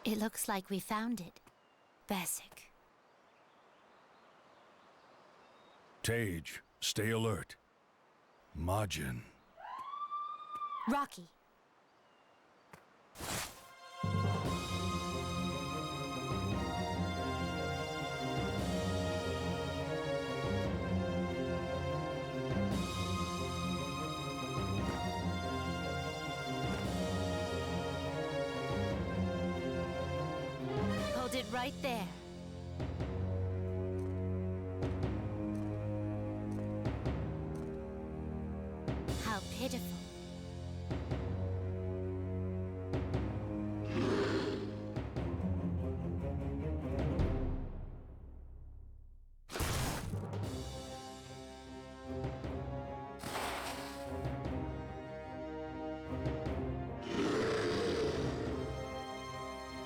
It looks like we found it. Besek. Thage, stay alert. Majin. Rocky. Hold it right there. How pitiful.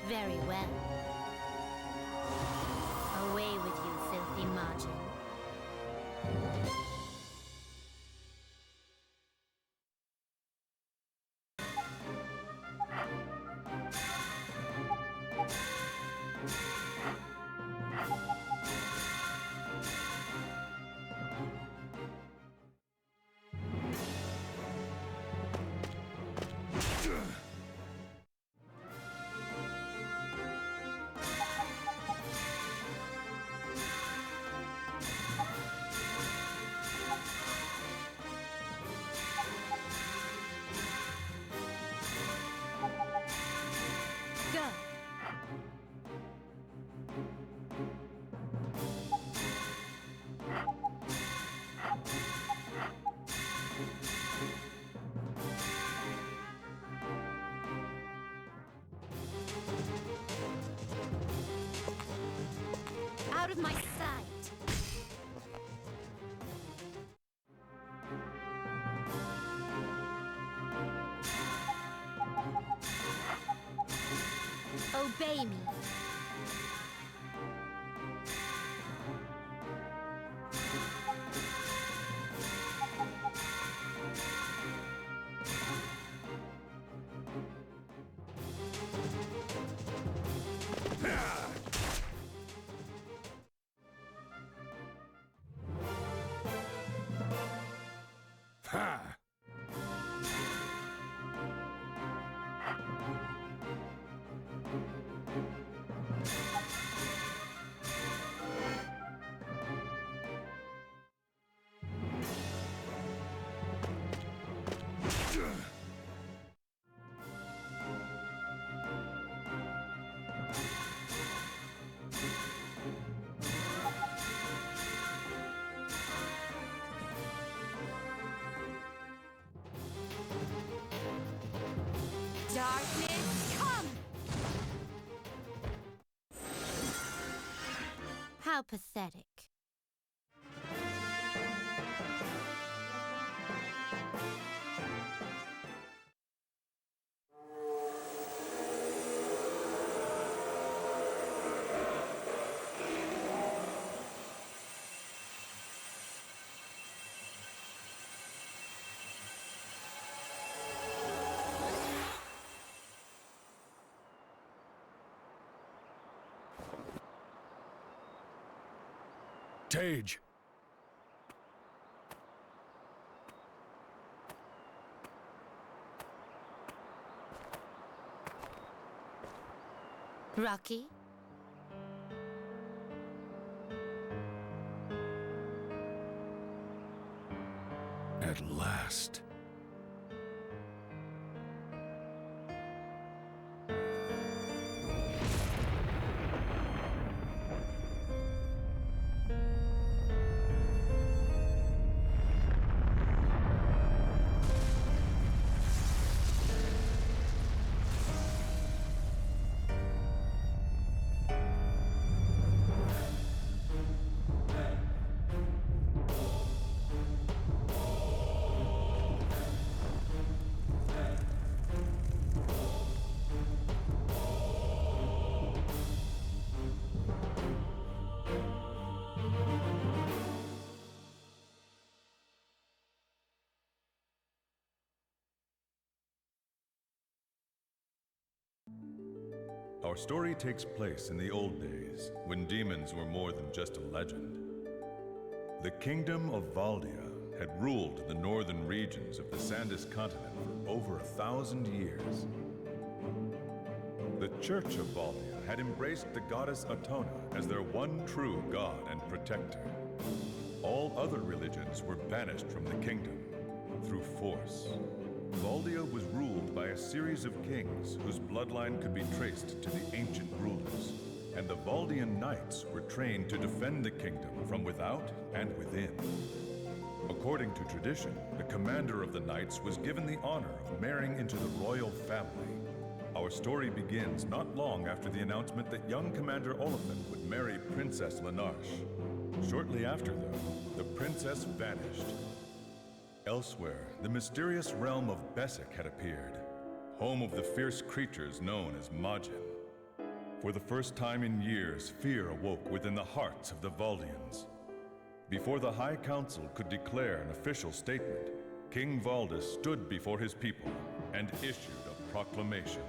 Very well. Away with you, filthy Majin. Go! Out of my sight! Obey me. Ha! Darkness, come! How pathetic. Thage! Rocky? At last. Our story takes place in the old days, when demons were more than just a legend. The kingdom of Valdia had ruled the northern regions of the Sandis continent for over 1,000 years. The Church of Valdia had embraced the goddess Atona as their one true god and protector. All other religions were banished from the kingdom through force. Valdia was ruled by a series of kings whose bloodline could be traced to the ancient rulers, and the Valdian knights were trained to defend the kingdom from without and within. According to tradition, the commander of the knights was given the honor of marrying into the royal family. Our story begins not long after the announcement that young Commander Oliphant would marry Princess Lenarche. Shortly after, though, the princess vanished. Elsewhere, the mysterious realm of Besek had appeared, home of the fierce creatures known as Majin. For the first time in years, fear awoke within the hearts of the Valdians. Before the High Council could declare an official statement, King Valdis stood before his people and issued a proclamation.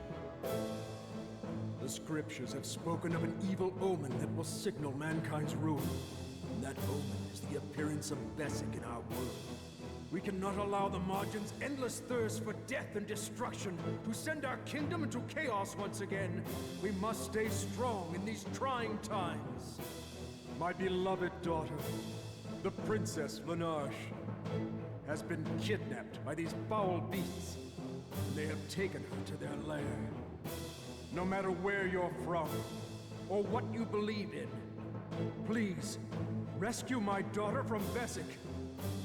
The scriptures have spoken of an evil omen that will signal mankind's ruin. And that omen is the appearance of Besek in our world. We cannot allow the Majin's endless thirst for death and destruction to send our kingdom into chaos once again. We must stay strong in these trying times. My beloved daughter, the Princess Lenarche, has been kidnapped by these foul beasts, and they have taken her to their lair. No matter where you're from, or what you believe in, please, rescue my daughter from Besek,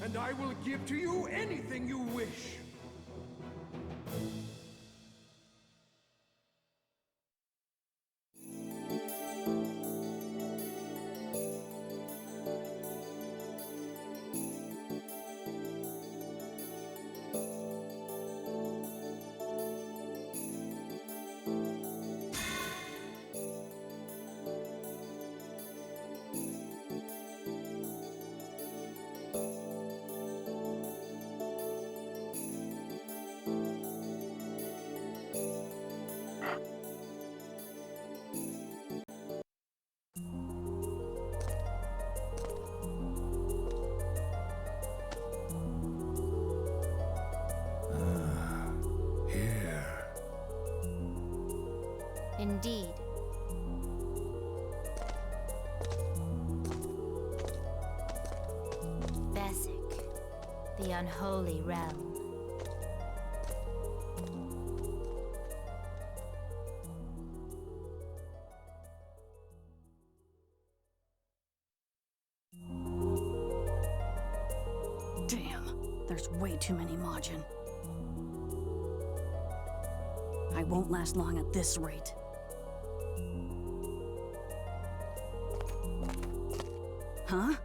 and I will give to you anything you wish. Here. Indeed. Besek, the unholy realm. Damn, there's way too many Majin. I won't last long at this rate. Huh?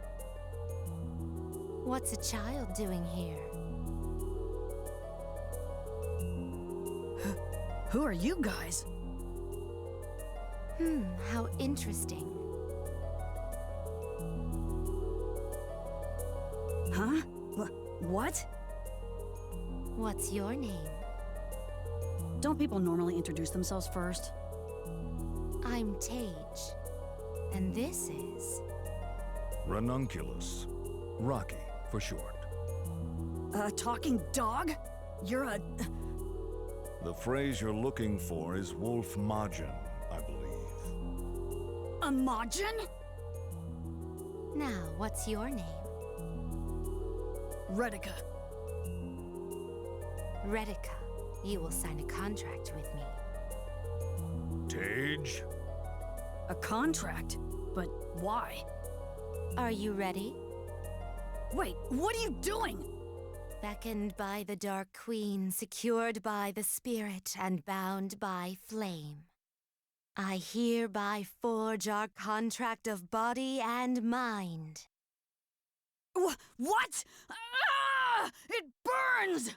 What's a child doing here? Who are you guys? How interesting. Huh? What? What's your name? Don't people normally introduce themselves first? I'm Thage. And this is... Ranunculus. Rocky, for short. A talking dog? You're a... The phrase you're looking for is Wolf Majin, I believe. a Majin? Now, what's your name? Retica. Retica. You will sign a contract with me. Thage? A contract? But why? Are you ready? Wait, what are you doing? Beckoned by the Dark Queen, secured by the Spirit, and bound by flame. I hereby forge our contract of body and mind. What? Ah! It burns!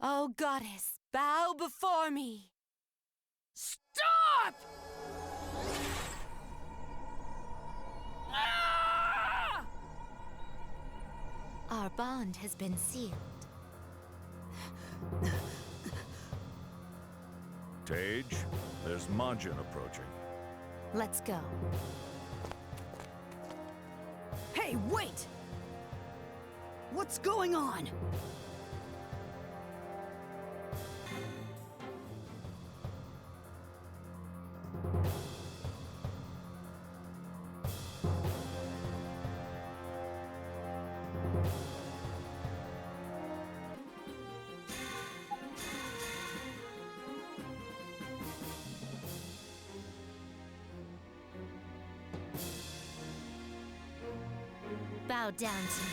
O goddess, bow before me! Stop! Ah! Our bond has been sealed. Thage, there's Majin approaching. Let's go. Hey, wait! What's going on? Bow down to me.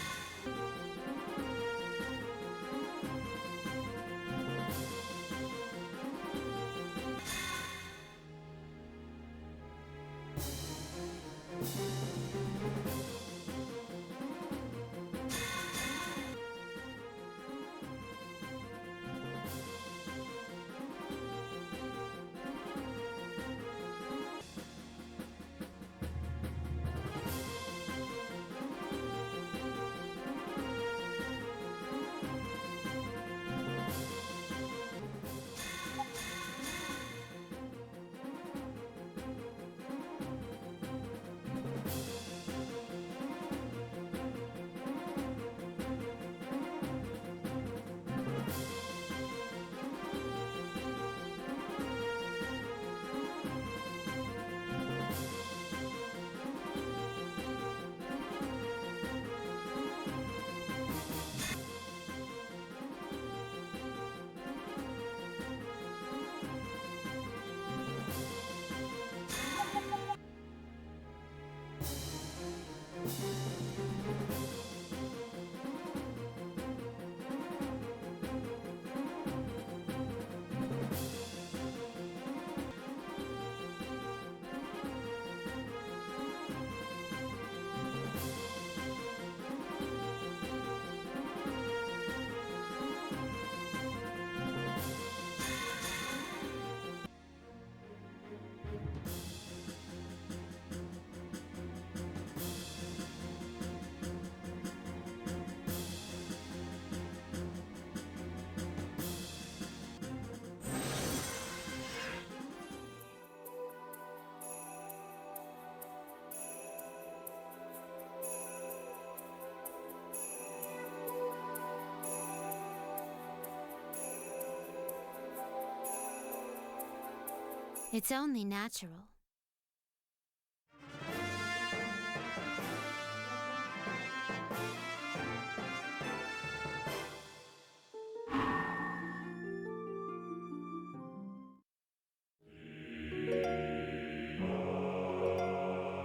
It's only natural.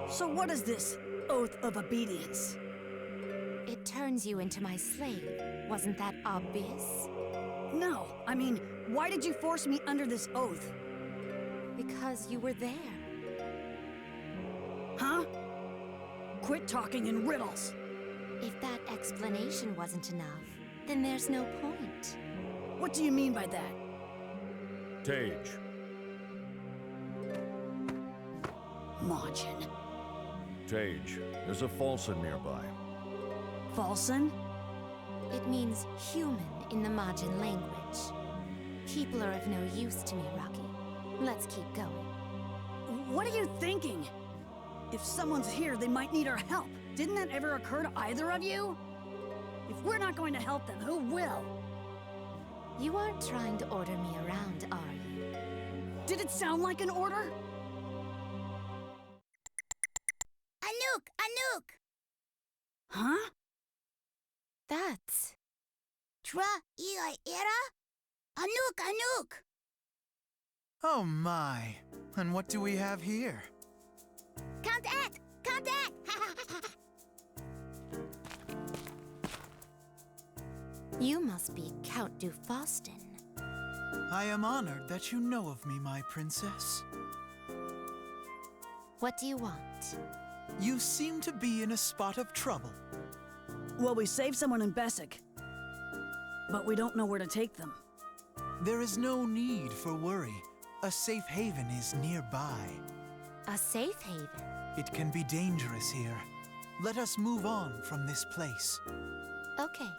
So what is this oath of obedience? It turns you into my slave. Wasn't that obvious? No, I mean, why did you force me under this oath? Because you were there. Huh? Quit talking in riddles. If that explanation wasn't enough, then there's no point. What do you mean by that? Thage, Majin. Thage, there's a Falson nearby. Falson? It means human in the Majin language. People are of no use to me, Rocky. Let's keep going. What are you thinking? If someone's here, they might need our help. Didn't that ever occur to either of you? If we're not going to help them, who will? You aren't trying to order me around, are you? Did it sound like an order? Anouk! Anouk! Huh? That's... Tra iga era? Anouk! Anouk! Oh my. And what do we have here? Contact! Contact! You must be Count du Faustin. I am honored that you know of me, my princess. What do you want? You seem to be in a spot of trouble. Well, we saved someone in Besek, but we don't know where to take them. There is no need for worry. A safe haven is nearby. A safe haven? It can be dangerous here. Let us move on from this place. Okay.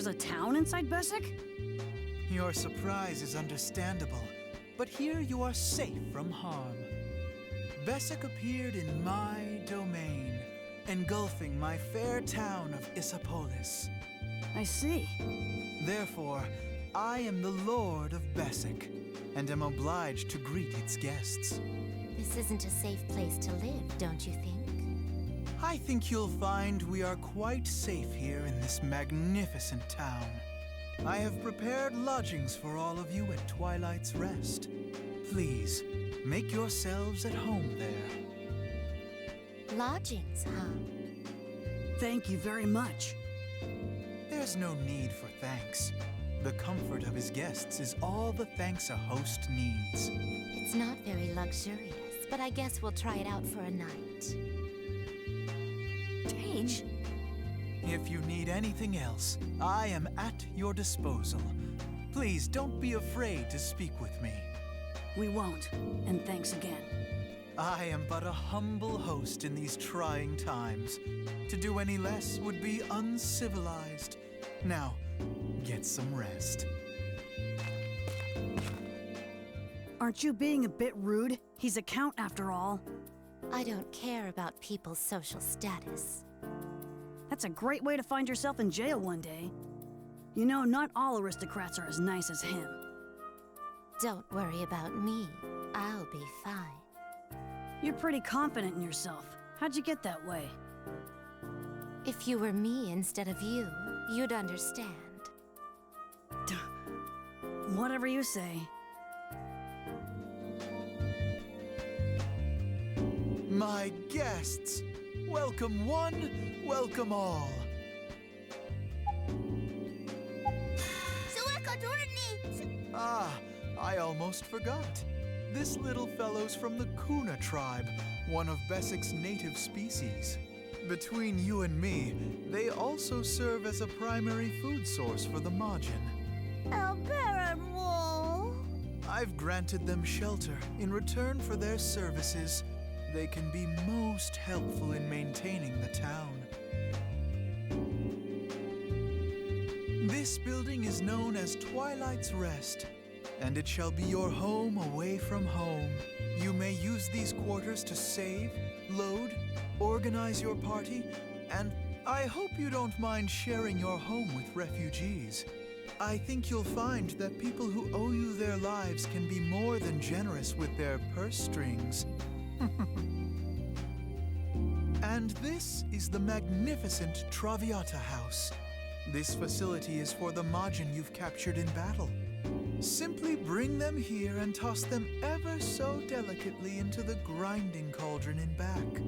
There's a town inside Besek? Your surprise is understandable, but here you are safe from harm. Besek appeared in my domain, engulfing my fair town of Issapolis. I see. Therefore, I am the Lord of Besek, and am obliged to greet its guests. This isn't a safe place to live, don't you think? I think you'll find we are quite safe here in this magnificent town. I have prepared lodgings for all of you at Twilight's Rest. Please, make yourselves at home there. Lodgings, huh? Thank you very much. There's no need for thanks. The comfort of his guests is all the thanks a host needs. It's not very luxurious, but I guess we'll try it out for a night. Thage? If you need anything else, I am at your disposal. Please don't be afraid to speak with me. We won't, and thanks again. I am but a humble host in these trying times. To do any less would be uncivilized. Now, get some rest. Aren't you being a bit rude? He's a count after all. I don't care about people's social status. That's a great way to find yourself in jail one day. You know, not all aristocrats are as nice as him. Don't worry about me. I'll be fine. You're pretty confident in yourself. How'd you get that way? If you were me instead of you, you'd understand. Whatever you say. My guests! Welcome one, welcome all. Ah, I almost forgot. This little fellow's from the Kuna tribe, one of Besek's native species. Between you and me, they also serve as a primary food source for the Majin. I've granted them shelter in return for their services. They can be most helpful in maintaining the town. This building is known as Twilight's Rest, and it shall be your home away from home. You may use these quarters to save, load, organize your party, and I hope you don't mind sharing your home with refugees. I think you'll find that people who owe you their lives can be more than generous with their purse strings. And this is the magnificent Traviata House. This facility is for the Majin you've captured in battle. Simply bring them here and toss them ever so delicately into the grinding cauldron in back.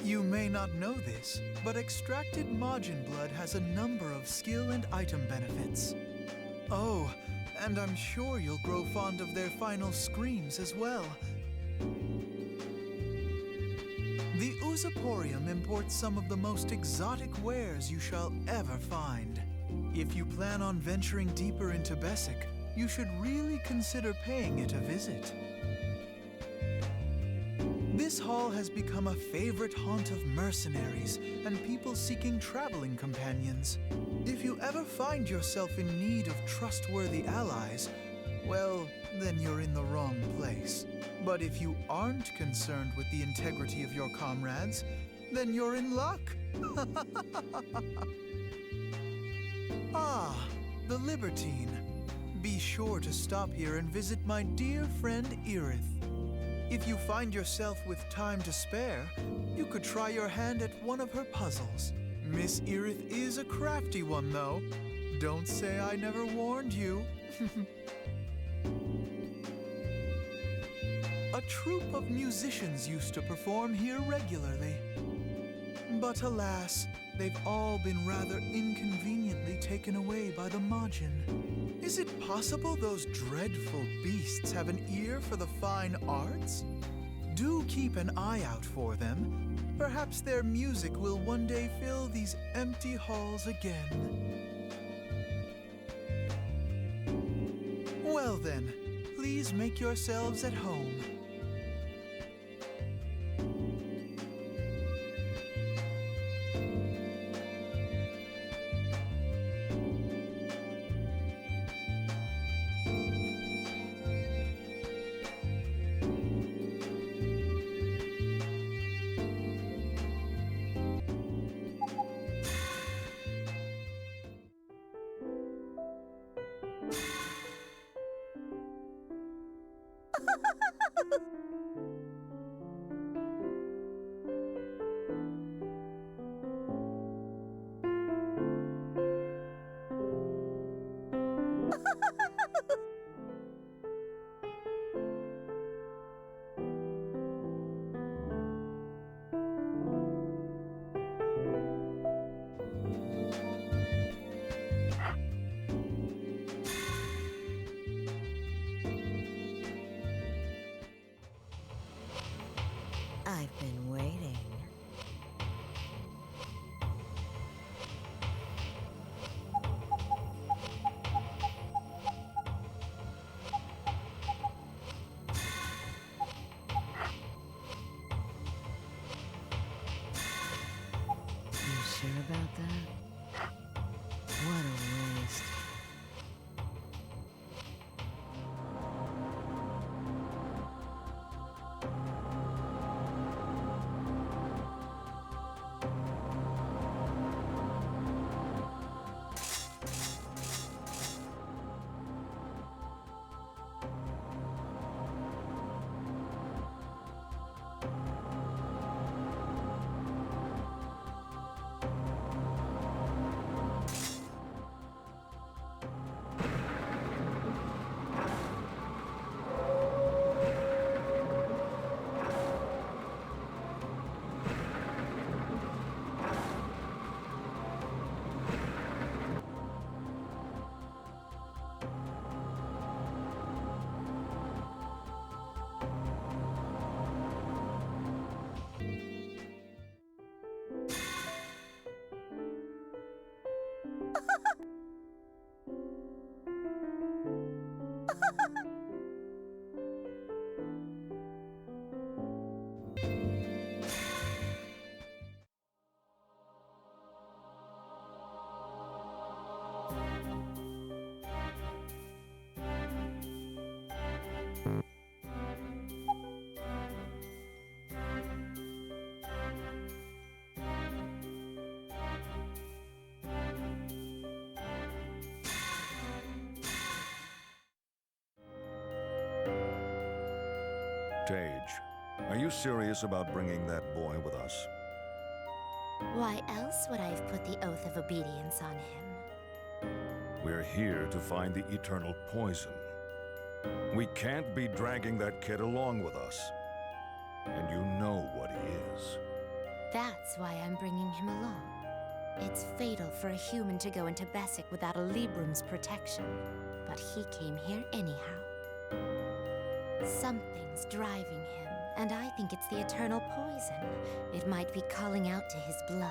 You may not know this, but extracted Majin blood has a number of skill and item benefits. Oh, and I'm sure you'll grow fond of their final screams as well. The Uzaporium imports some of the most exotic wares you shall ever find. If you plan on venturing deeper into Besek, you should really consider paying it a visit. This hall has become a favorite haunt of mercenaries and people seeking traveling companions. If you ever find yourself in need of trustworthy allies, well, then you're in the wrong place. But if you aren't concerned with the integrity of your comrades, then you're in luck. Ah, the Libertine. Be sure to stop here and visit my dear friend Irith. If you find yourself with time to spare, you could try your hand at one of her puzzles. Miss Irith is a crafty one, though. Don't say I never warned you. A troupe of musicians used to perform here regularly. But alas, they've all been rather inconveniently taken away by the Majin. Is it possible those dreadful beasts have an ear for the fine arts? Do keep an eye out for them. Perhaps their music will one day fill these empty halls again. Well then, please make yourselves at home. I've been waiting. You sure about that? What a waste. Thage, are you serious about bringing that boy with us? Why else would I have put the oath of obedience on him? We're here to find the eternal poison. We can't be dragging that kid along with us. And you know what he is. That's why I'm bringing him along. It's fatal for a human to go into Besek without a Librum's protection. But he came here anyhow. Something's driving him, and I think it's the eternal poison. It might be calling out to his blood.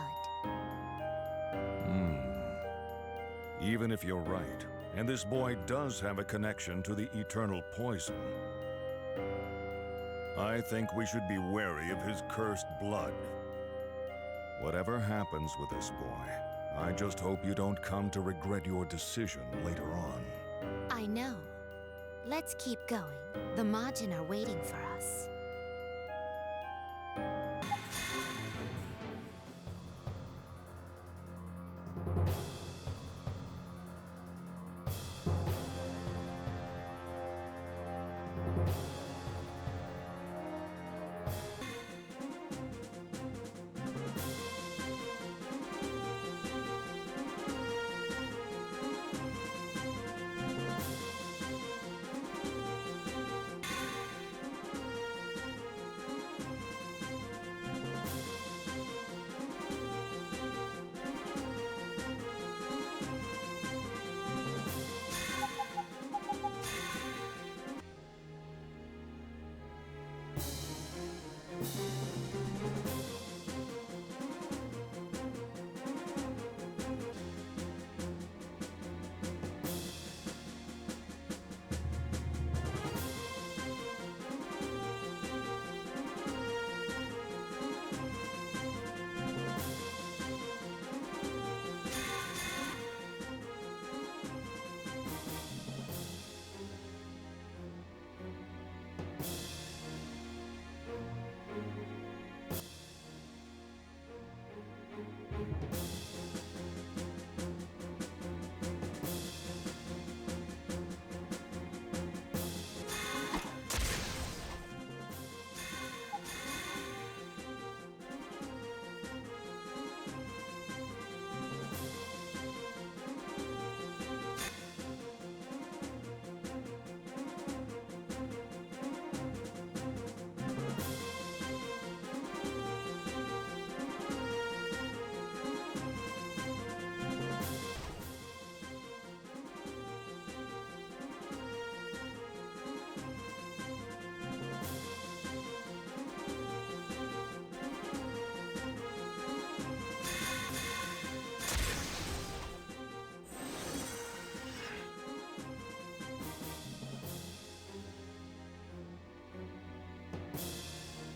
Even if you're right, and this boy does have a connection to the eternal poison, I think we should be wary of his cursed blood. Whatever happens with this boy, I just hope you don't come to regret your decision later on. I know. Let's keep going. The Majin are waiting for us.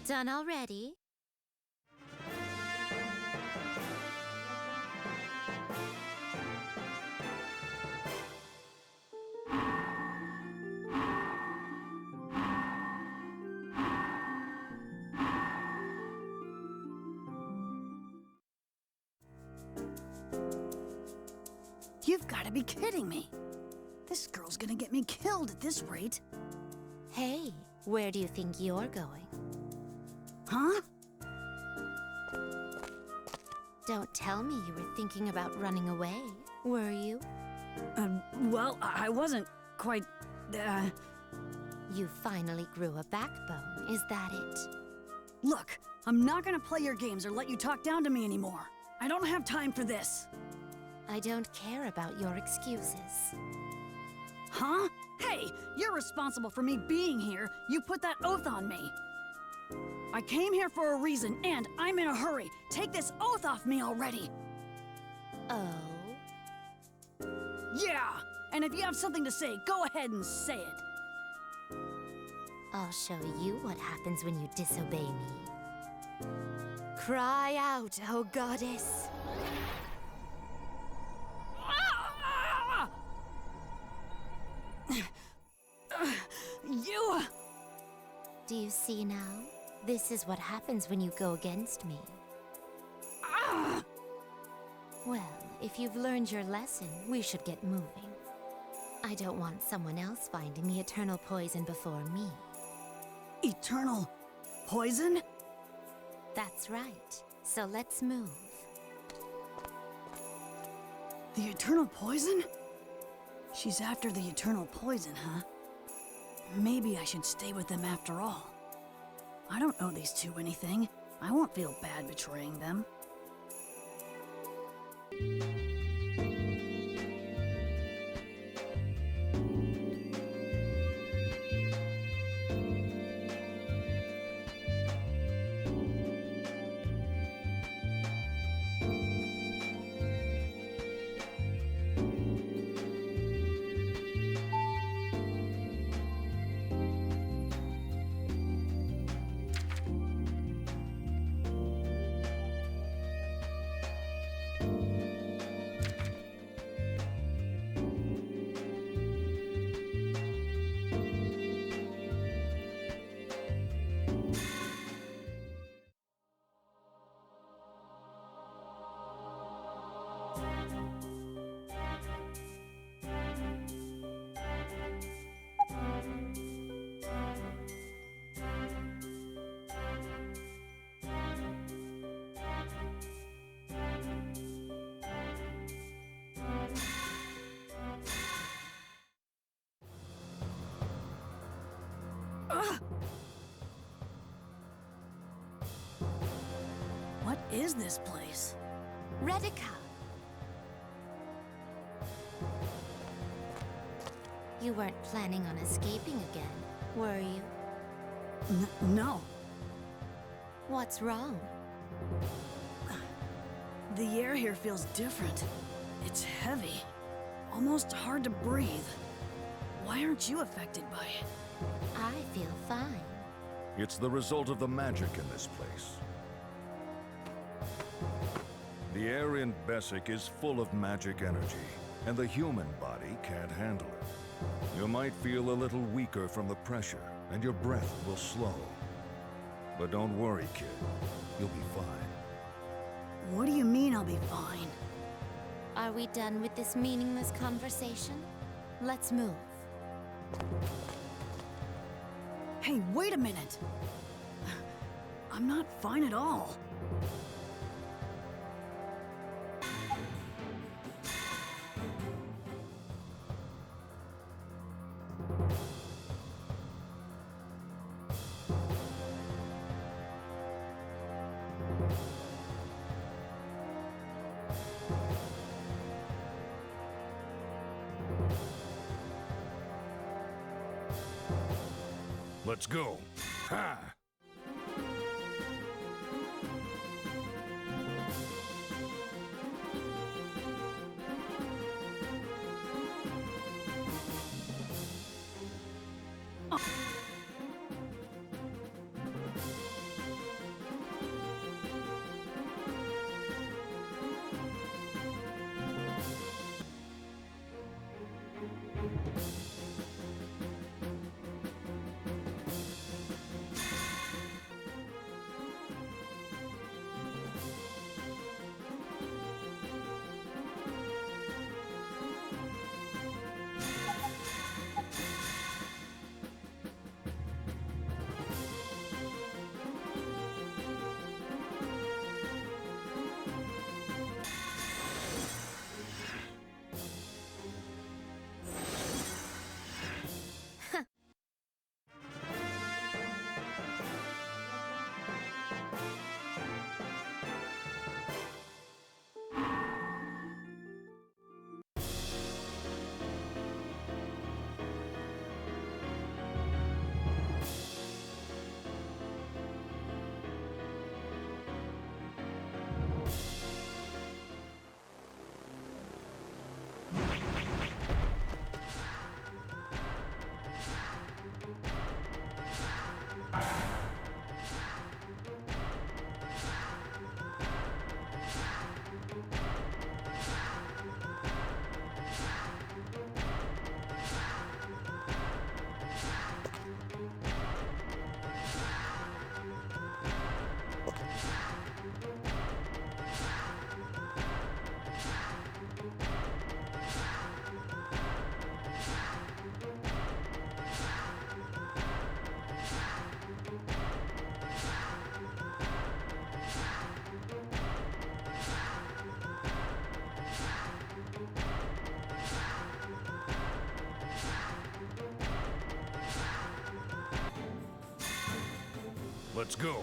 Done already? You've got to be kidding me. This girl's gonna get me killed at this rate. Hey, where do you think you're going? Huh? Don't tell me you were thinking about running away, were you? Well, I wasn't quite, You finally grew a backbone, is that it? Look, I'm not gonna play your games or let you talk down to me anymore. I don't have time for this. I don't care about your excuses. Huh? Hey, you're responsible for me being here. You put that oath on me. I came here for a reason, and I'm in a hurry. Take this oath off me already. Oh? Yeah! And if you have something to say, go ahead and say it. I'll show you what happens when you disobey me. Cry out, oh goddess! You... Do you see now? This is what happens when you go against me. Well, if you've learned your lesson, we should get moving. I don't want someone else finding the eternal poison before me. Eternal poison? That's right. So let's move. The eternal poison? She's after the eternal poison, huh? Maybe I should stay with them after all. I don't owe these two anything. I won't feel bad betraying them. What is this place? Redica! You weren't planning on escaping again, were you? No. What's wrong? The air here feels different. It's heavy. Almost hard to breathe. Why aren't you affected by it? I feel fine. It's the result of the magic in this place. The air in Besek is full of magic energy, and the human body can't handle it. You might feel a little weaker from the pressure, and your breath will slow. But don't worry, kid. You'll be fine. What do you mean I'll be fine? Are we done with this meaningless conversation? Let's move. Hey, wait a minute! I'm not fine at all. Let's go. Ha! Let's go.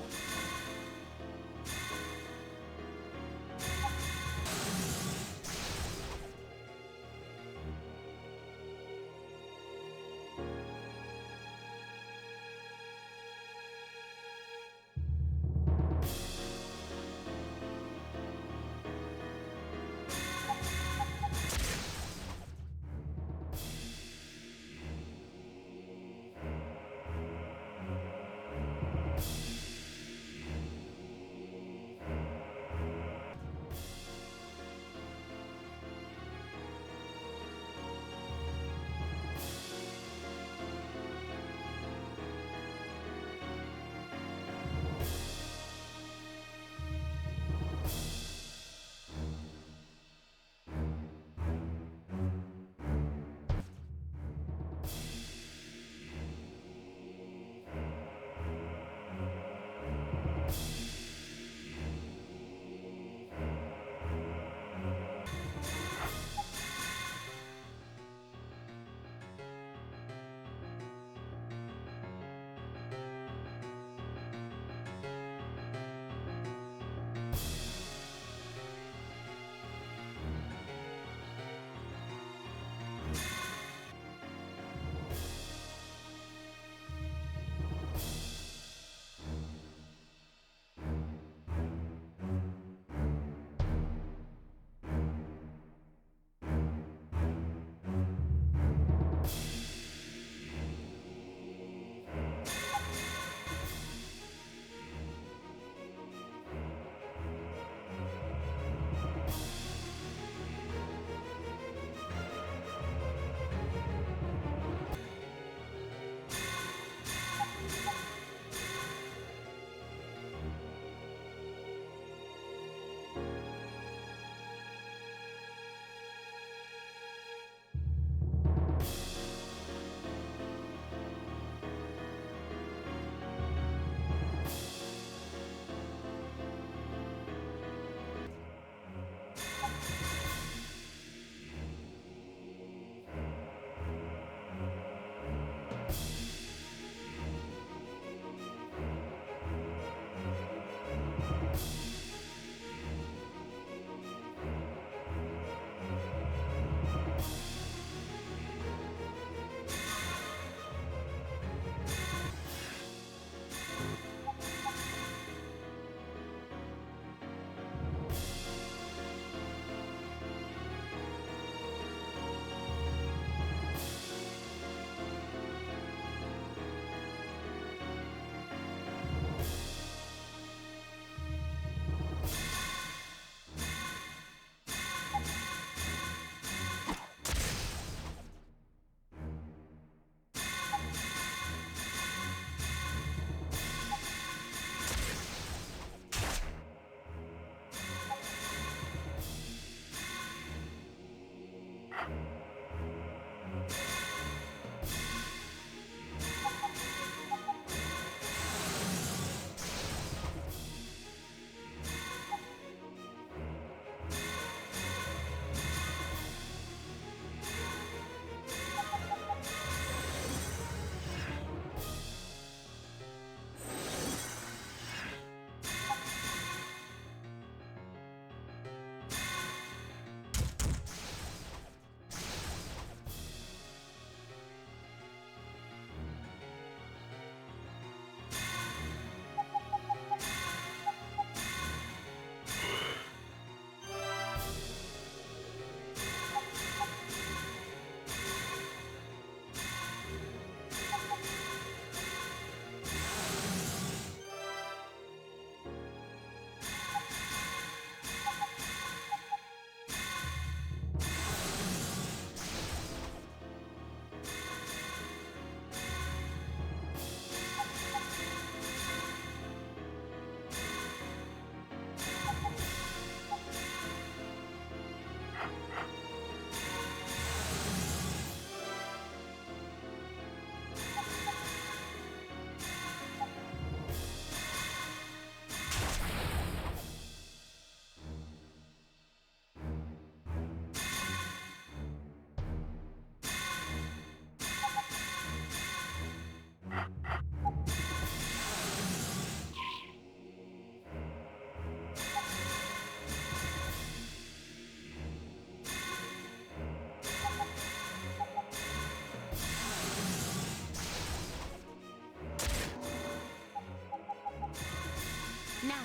Now.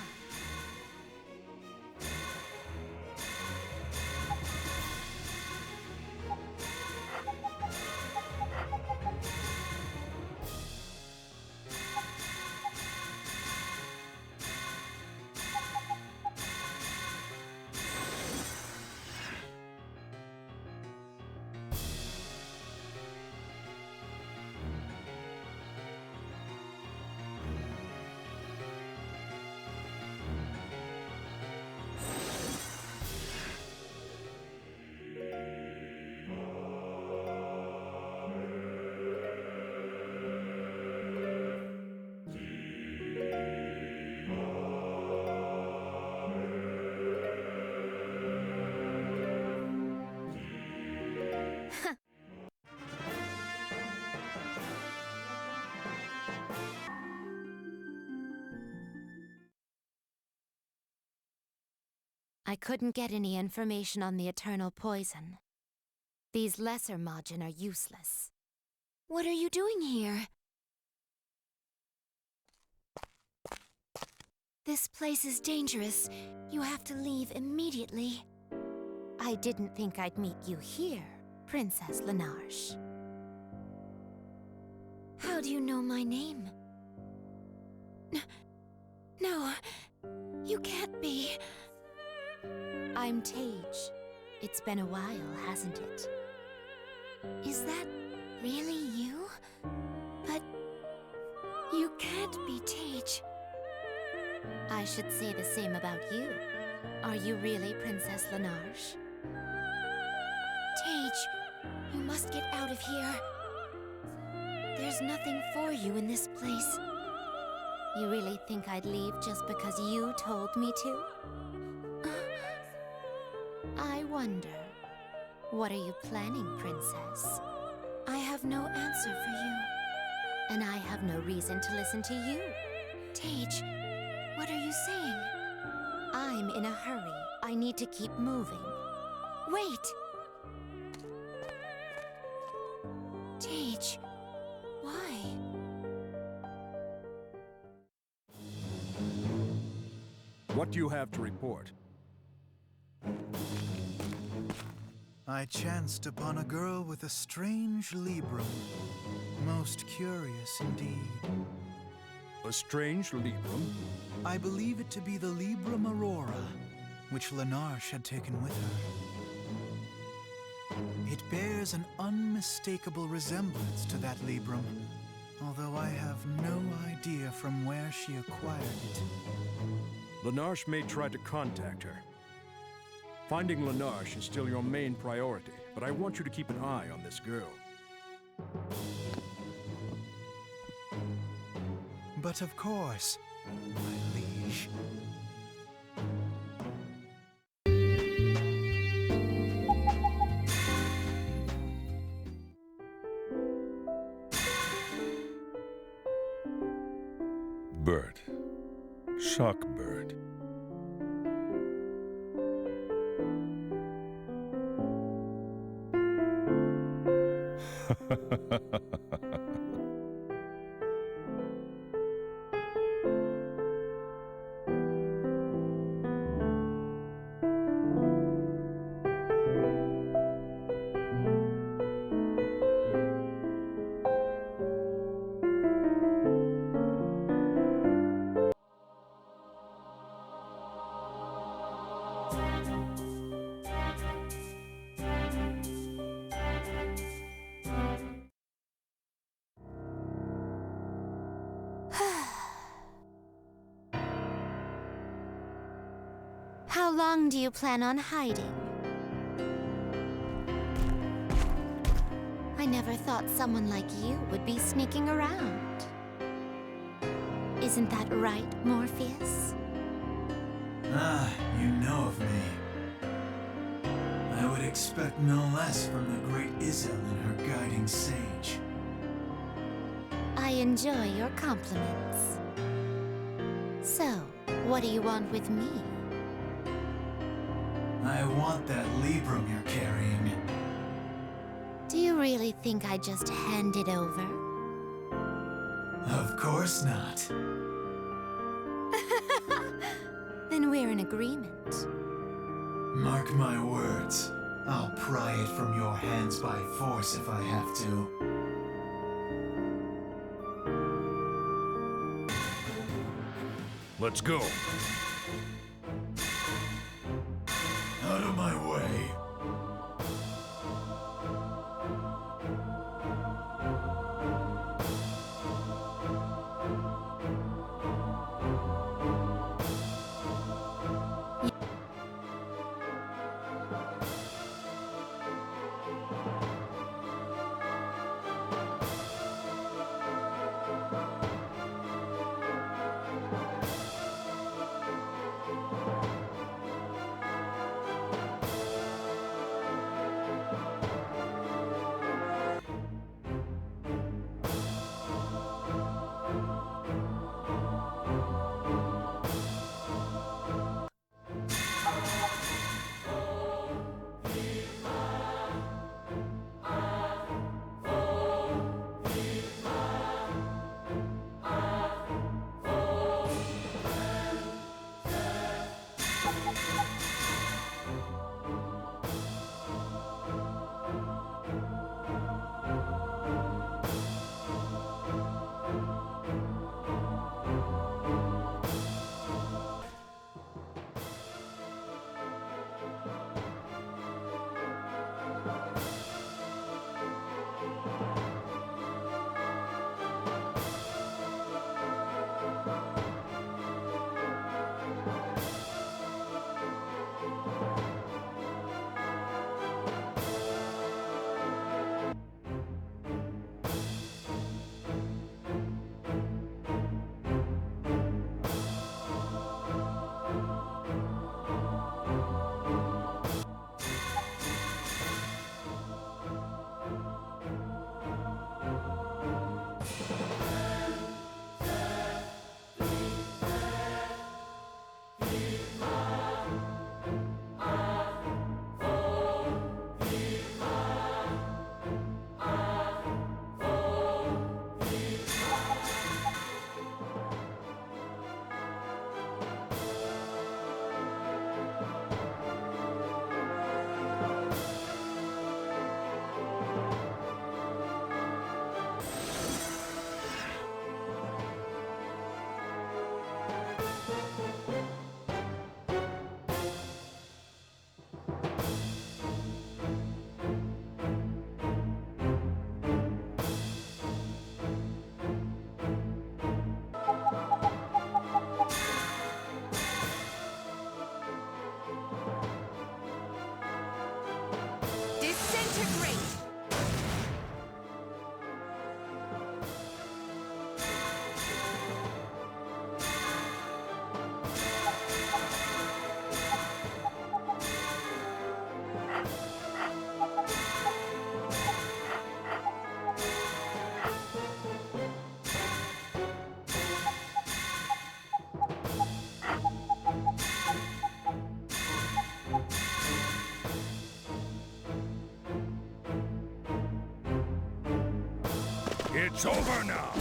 I couldn't get any information on the Eternal Poison. These lesser Majin are useless. What are you doing here? This place is dangerous. You have to leave immediately. I didn't think I'd meet you here, Princess Lenarche. How do you know my name? No, you can't be. I'm Thage. It's been a while, hasn't it? Is that really you? But you can't be Thage. I should say the same about you. Are you really Princess Lenarche? Thage, you must get out of here. There's nothing for you in this place. You really think I'd leave just because you told me to? I wonder, what are you planning, Princess? I have no answer for you, and I have no reason to listen to you. Thage, what are you saying? I'm in a hurry. I need to keep moving. Wait! Thage, why? What do you have to report? I chanced upon a girl with a strange librum. Most curious indeed. A strange librum? I believe it to be the Librum Aurora, which Lenarche had taken with her. It bears an unmistakable resemblance to that librum, although I have no idea from where she acquired it. Lenarche may try to contact her. Finding Lenarche is still your main priority, but I want you to keep an eye on this girl. But of course, my liege. Bird. Shock bird. How long do you plan on hiding? I never thought someone like you would be sneaking around. Isn't that right, Morpheus? Ah, you know of me. I would expect no less from the great Isil and her guiding sage. I enjoy your compliments. So, what do you want with me? I want that librum you're carrying. Do you really think I just hand it over? Of course not. Then we're in agreement. Mark my words. I'll pry it from your hands by force if I have to. Let's go. Out of my way. Disintegrate! It's over now.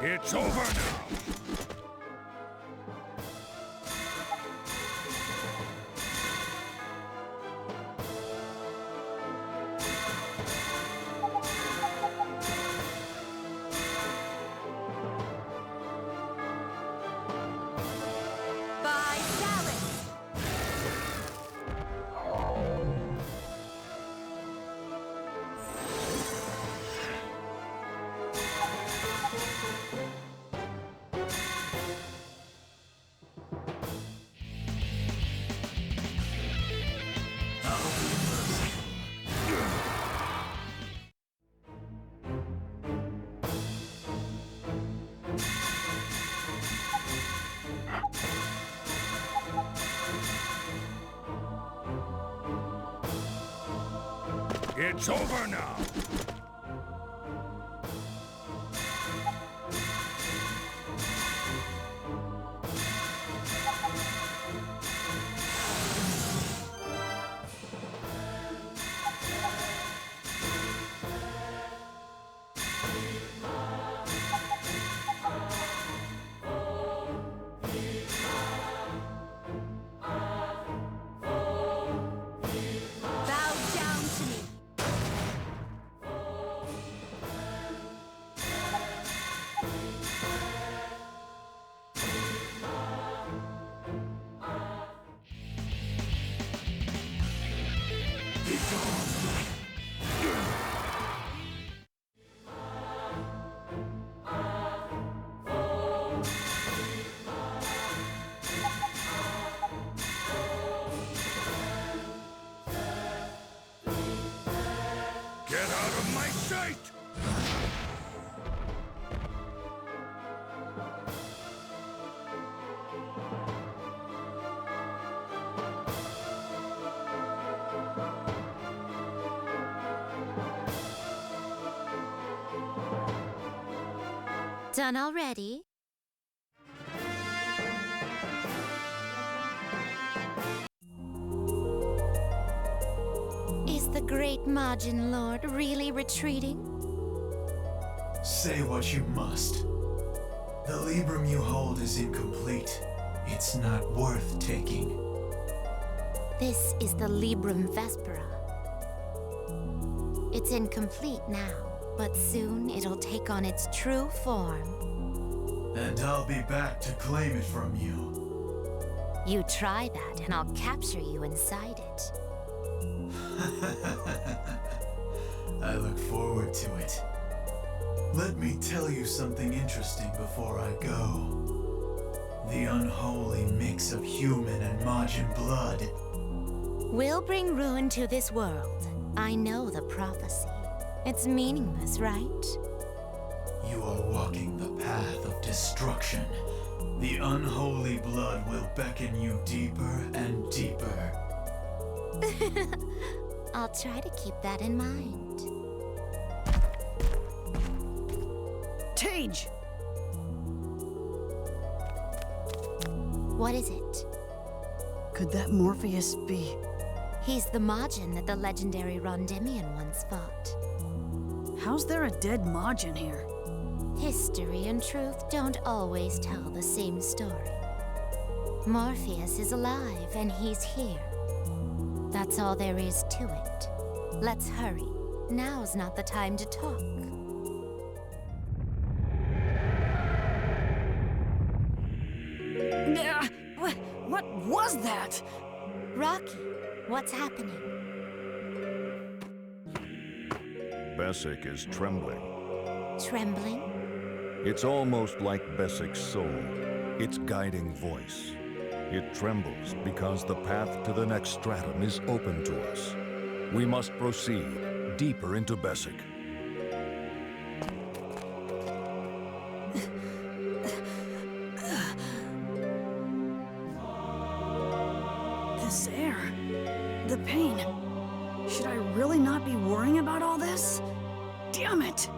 It's over now! By Salad! It's over now! Bow down to me! Get out of my sight! Done already? Is the great Majin Lord really retreating? Say what you must. The Librum you hold is incomplete. It's not worth taking. This is the Librum Vespera. It's incomplete now, but soon it'll take on its true form. And I'll be back to claim it from you. You try that, and I'll capture you inside it. I look forward to it. Let me tell you something interesting before I go. The unholy mix of human and Majin blood. We'll bring ruin to this world. I know the prophecy. It's meaningless, right? You are walking the path of destruction. The unholy blood will beckon you deeper and deeper. I'll try to keep that in mind. Thage! What is it? Could that Morpheus be? He's the Majin that the legendary Rondemian once fought. How's there a dead Majin here? History and truth don't always tell the same story. Morpheus is alive, and he's here. That's all there is to it. Let's hurry. Now's not the time to talk. What was that? Rocky, what's happening? Besek is trembling. Trembling? It's almost like Besek's soul, its guiding voice. It trembles because the path to the next stratum is open to us. We must proceed deeper into Besek. This air. The pain. Should I really not be worrying about all this? Damn it!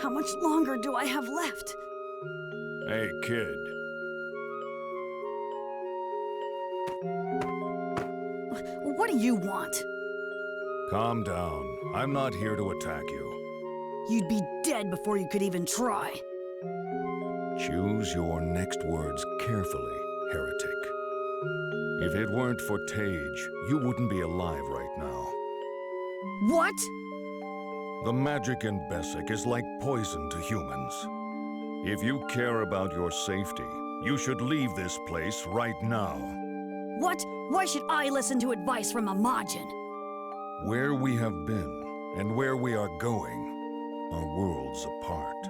How much longer do I have left? Hey, kid. What do you want? Calm down. I'm not here to attack you. You'd be dead before you could even try. Choose your next words carefully, heretic. If it weren't for Thage, you wouldn't be alive right now. What? The magic in Besek is like poison to humans. If you care about your safety, you should leave this place right now. What? Why should I listen to advice from a Majin? Where we have been and where we are going are worlds apart.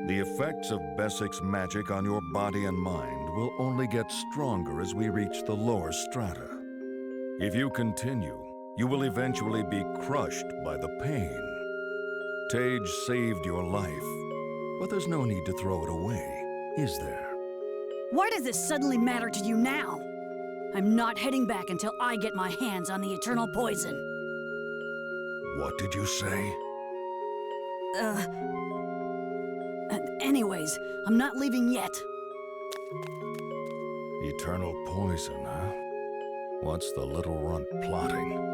The effects of Besek's magic on your body and mind will only get stronger as we reach the lower strata. If you continue, you will eventually be crushed by the pain. Thage saved your life, but there's no need to throw it away, is there? Why does this suddenly matter to you now? I'm not heading back until I get my hands on the Eternal Poison. What did you say? Anyways, I'm not leaving yet. Eternal poison, huh? What's the little runt plotting?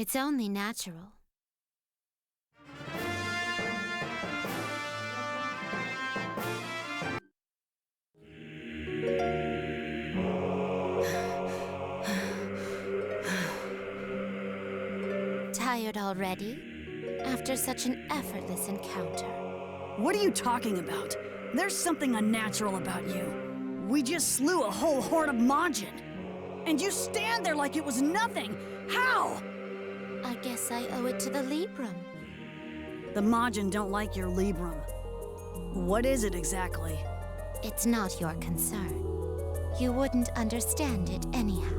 It's only natural. Tired already? After such an effortless encounter. What are you talking about? There's something unnatural about you. We just slew a whole horde of Majin. And you stand there like it was nothing. How? I guess I owe it to the Librum. The Majin don't like your Librum. What is it exactly? It's not your concern. You wouldn't understand it anyhow.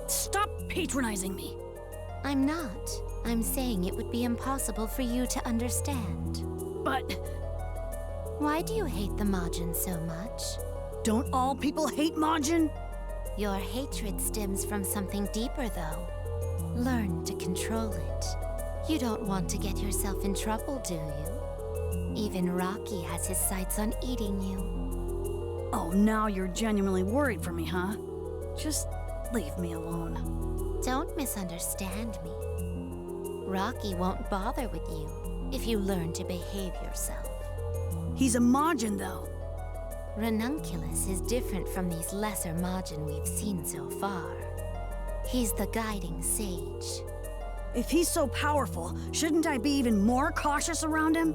Stop patronizing me. I'm not. I'm saying it would be impossible for you to understand. But Why do you hate the Majin so much? don't all people hate Majin? Your hatred stems from something deeper, though. Learn to control it. You don't want to get yourself in trouble, do you? Even Rocky has his sights on eating you. Oh, now you're genuinely worried for me, huh? Just leave me alone. Don't misunderstand me. Rocky won't bother with you if you learn to behave yourself. He's a Majin, though. Ranunculus is different from these lesser Majin we've seen so far. He's the guiding sage. If he's so powerful, shouldn't I be even more cautious around him?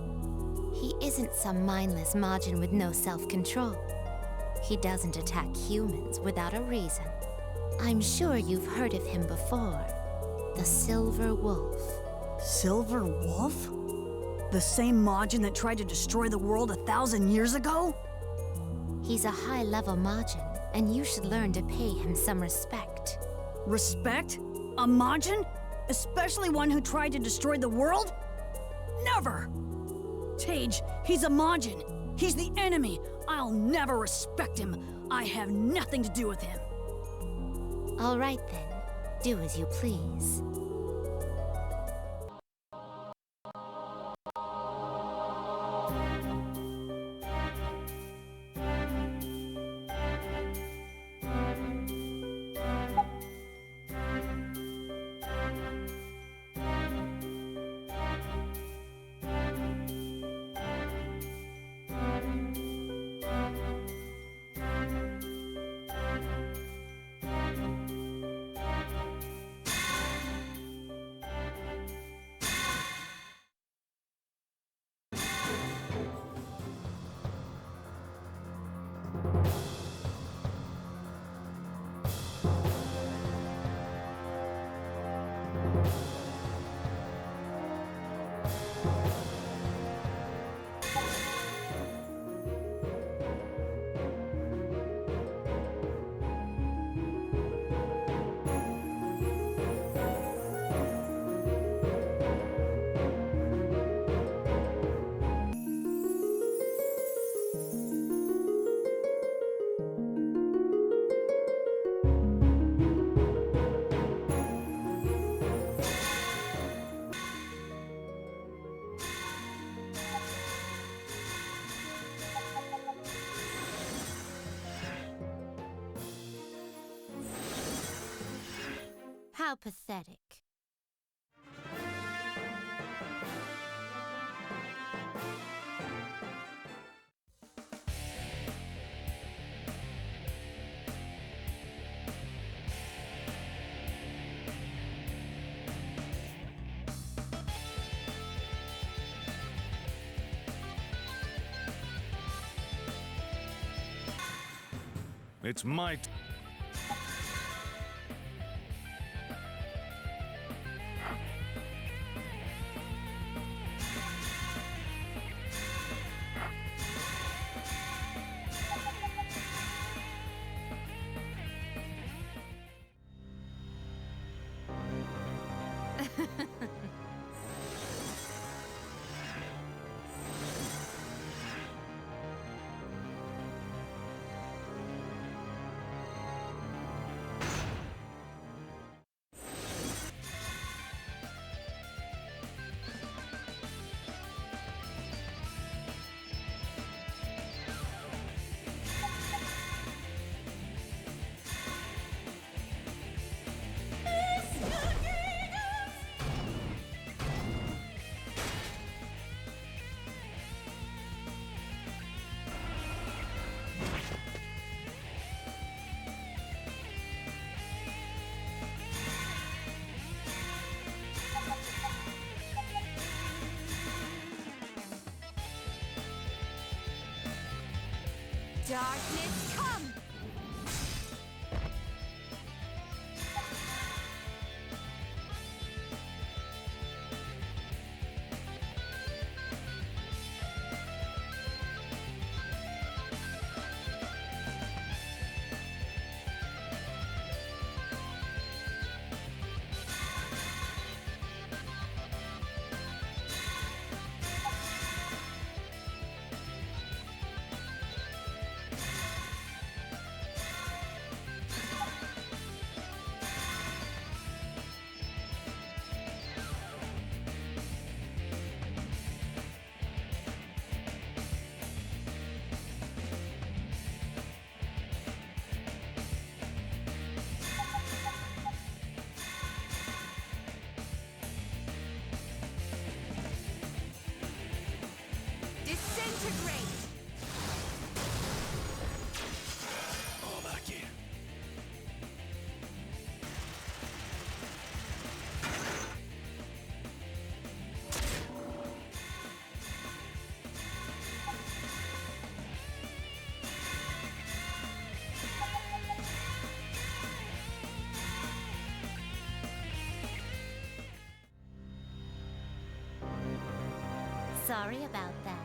He isn't some mindless Majin with no self-control. He doesn't attack humans without a reason. I'm sure you've heard of him before. The Silver Wolf. Silver Wolf? The same Majin that tried to destroy the world 1,000 years ago? He's a high-level Majin, and you should learn to pay him some respect. Respect? A Majin? Especially one who tried to destroy the world? Never! Thage, he's a Majin. He's the enemy. I'll never respect him. I have nothing to do with him. All right then. Do as you please. How pathetic. It's my Darkness, come! Sorry about that.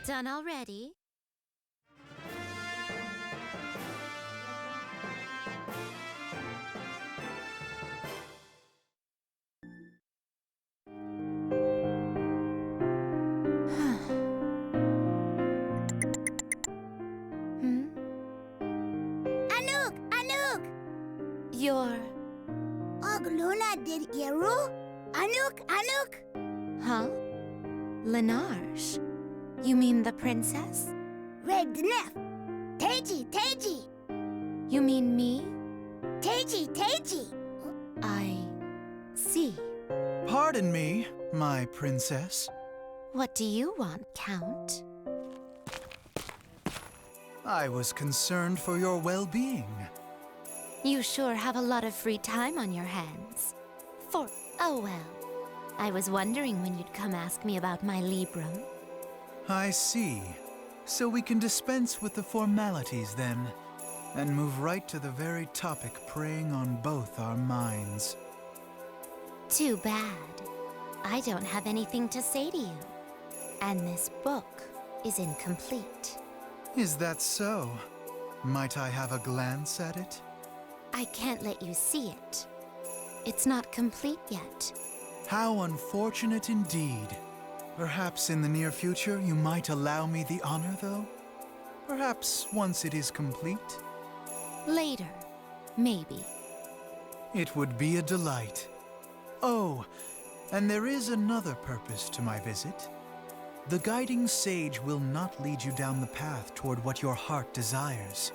Done already? Hmm? Anuk! You're... Ogluna did Yeru? Anuk! Huh? Lenarge? You mean the princess? Regdnef! Thage! You mean me? Thage! I... see. Pardon me, my princess. What do you want, Count? I was concerned for your well-being. You sure have a lot of free time on your hands. Oh well. I was wondering when you'd come ask me about my Librum. I see. So we can dispense with the formalities then, and move right to the very topic preying on both our minds. Too bad. I don't have anything to say to you. And this book is incomplete. Is that so? Might I have a glance at it? I can't let you see it. It's not complete yet. How unfortunate indeed. Perhaps in the near future you might allow me the honor, though? Perhaps once it is complete? Later, maybe. It would be a delight. Oh, and there is another purpose to my visit. The guiding sage will not lead you down the path toward what your heart desires.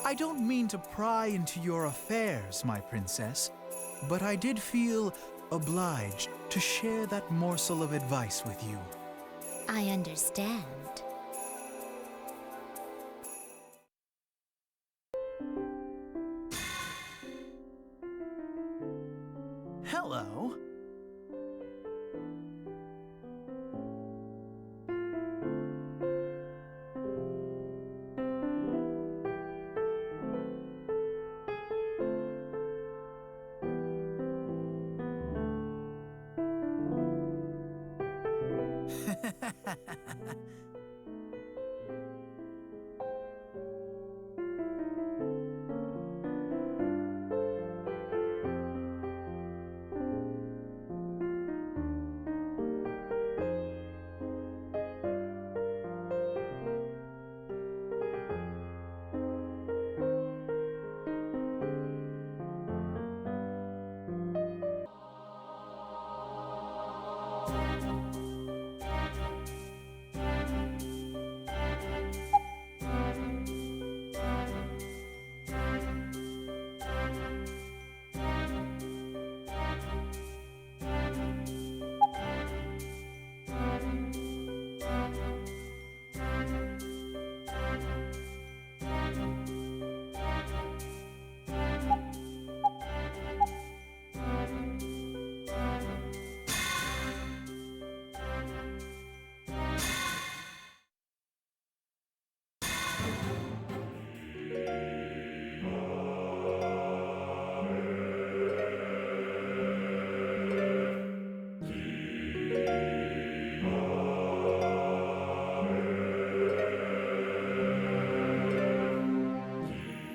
I don't mean to pry into your affairs, my princess, but I did feel obliged to share that morsel of advice with you. I understand. Hello.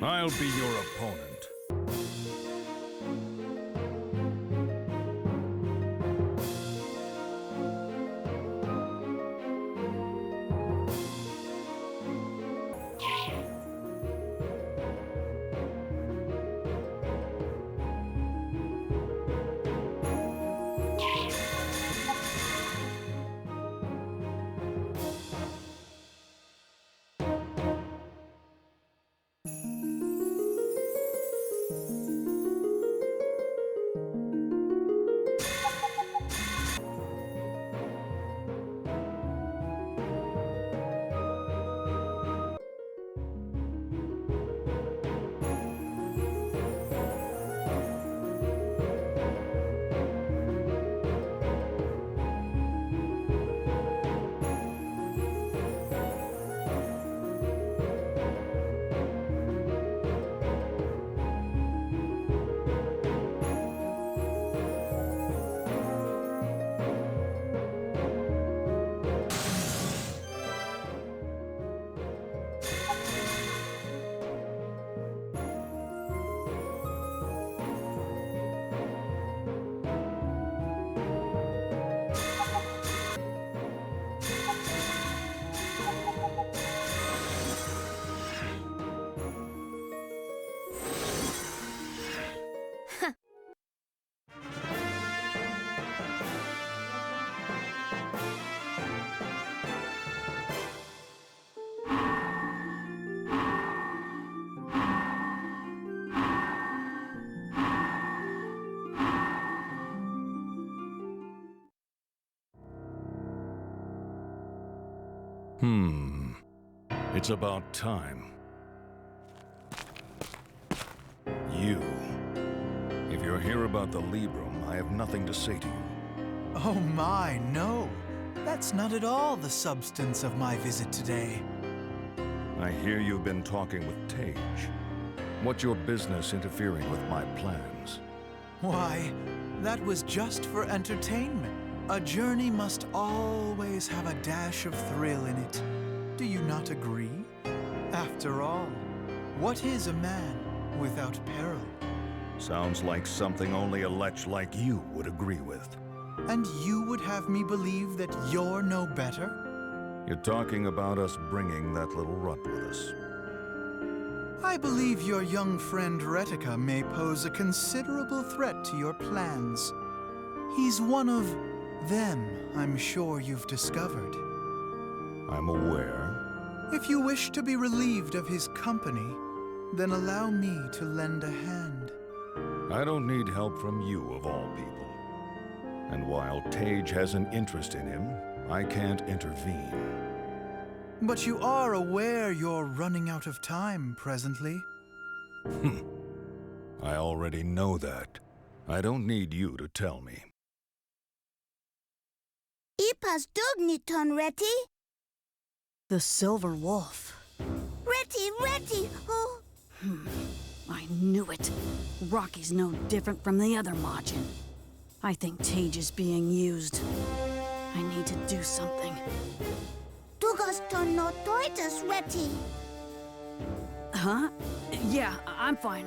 I'll be your opponent. It's about time. You. If you're here about the Librum, I have nothing to say to you. Oh my, no. That's not at all the substance of my visit today. I hear you've been talking with Thage. What's your business interfering with my plans? Why, that was just for entertainment. A journey must always have a dash of thrill in it. Do you not agree? After all, what is a man without peril? Sounds like something only a lech like you would agree with. And you would have me believe that you're no better? You're talking about us bringing that little rut with us. I believe your young friend Retica may pose a considerable threat to your plans. He's one of them, I'm sure you've discovered. I'm aware. If you wish to be relieved of his company, then allow me to lend a hand. I don't need help from you, of all people. And while Thage has an interest in him, I can't intervene. But you are aware you're running out of time presently. I already know that. I don't need you to tell me. Ipas dugniton, Reti? The Silver Wolf. Reti, oh. I knew it. Rocky's no different from the other Majin. I think Thage is being used. I need to do something. Dugaston no toitas, Reti. Huh? Yeah, I'm fine.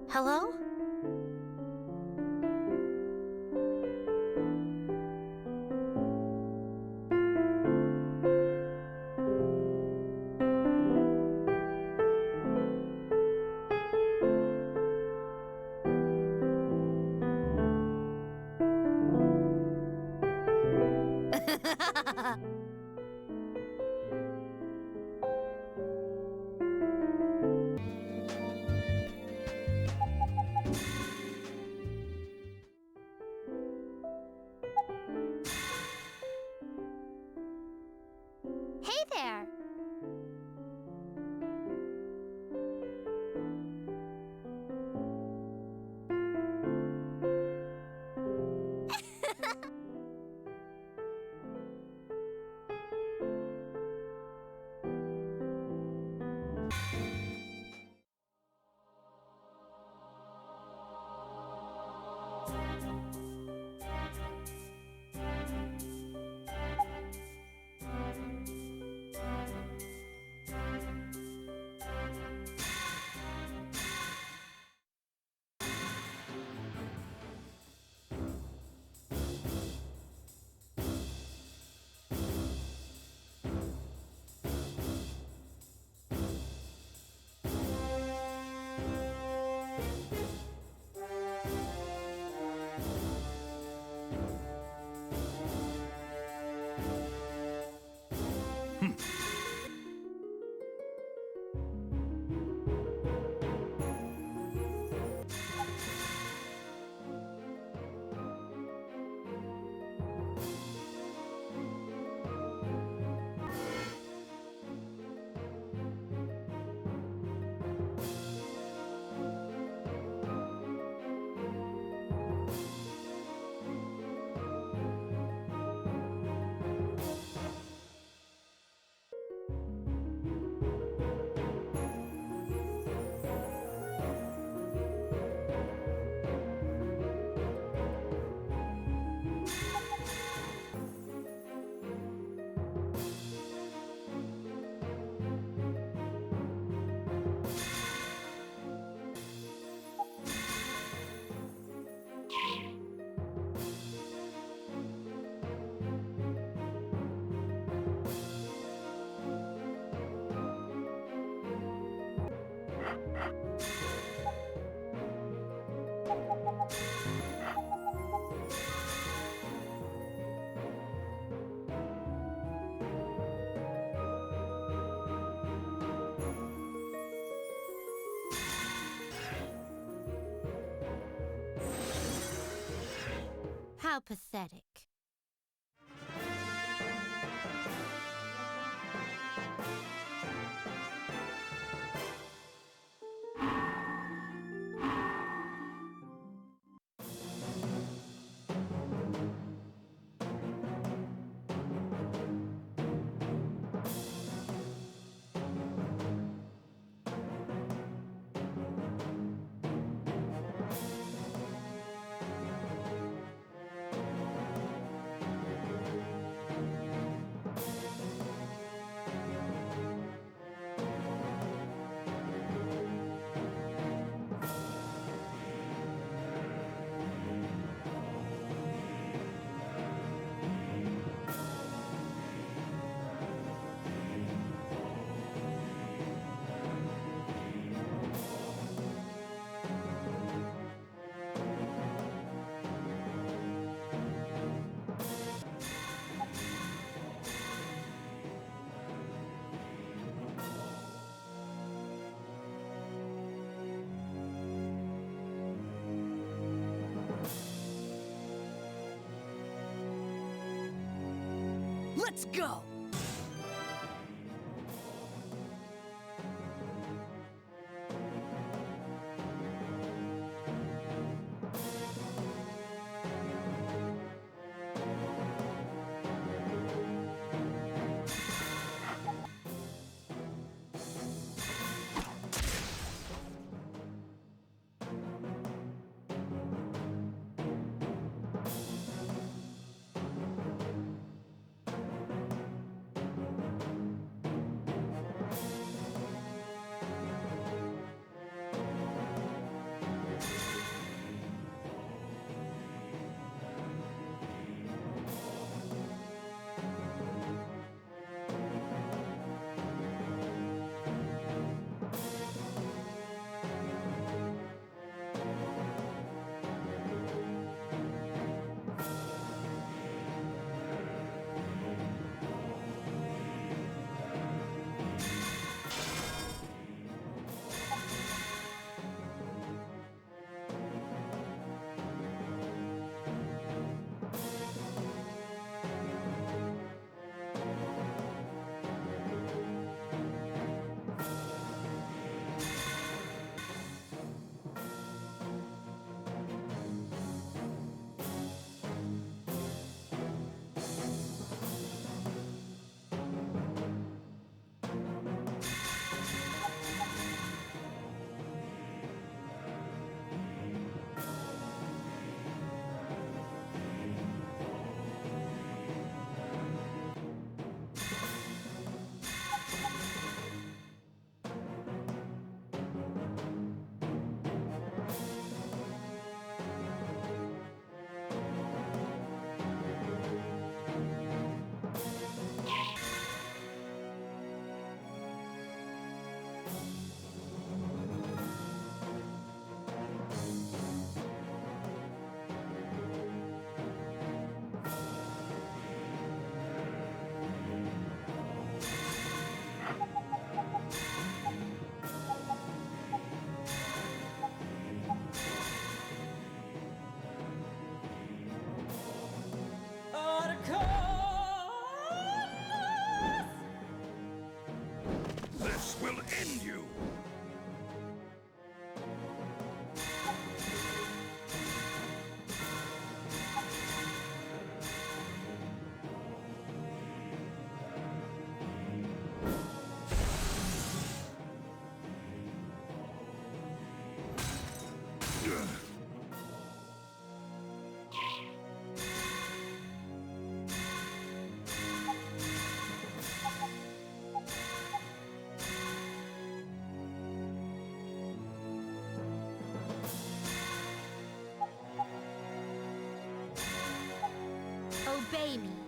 Hello? Hey there! pathetic. Let's go! This will end you! Obey me.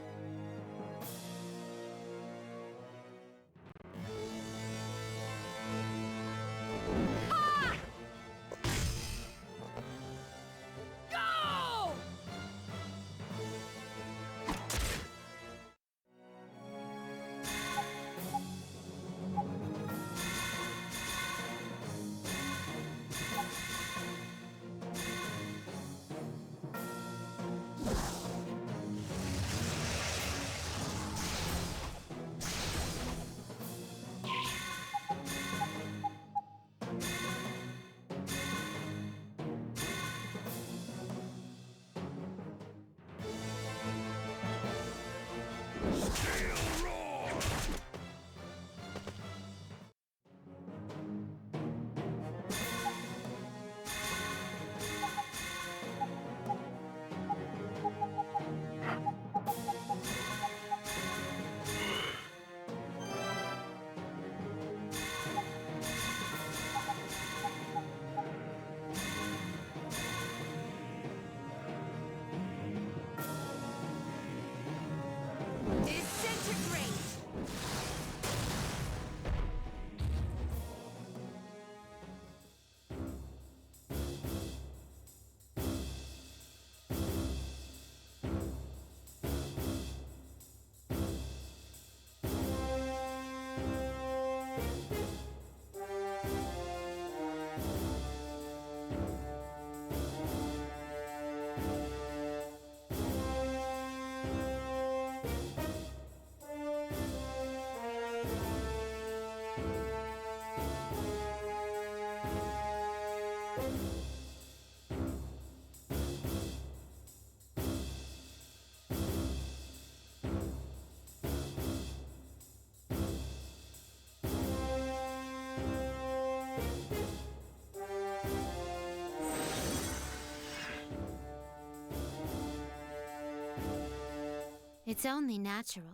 It's only natural.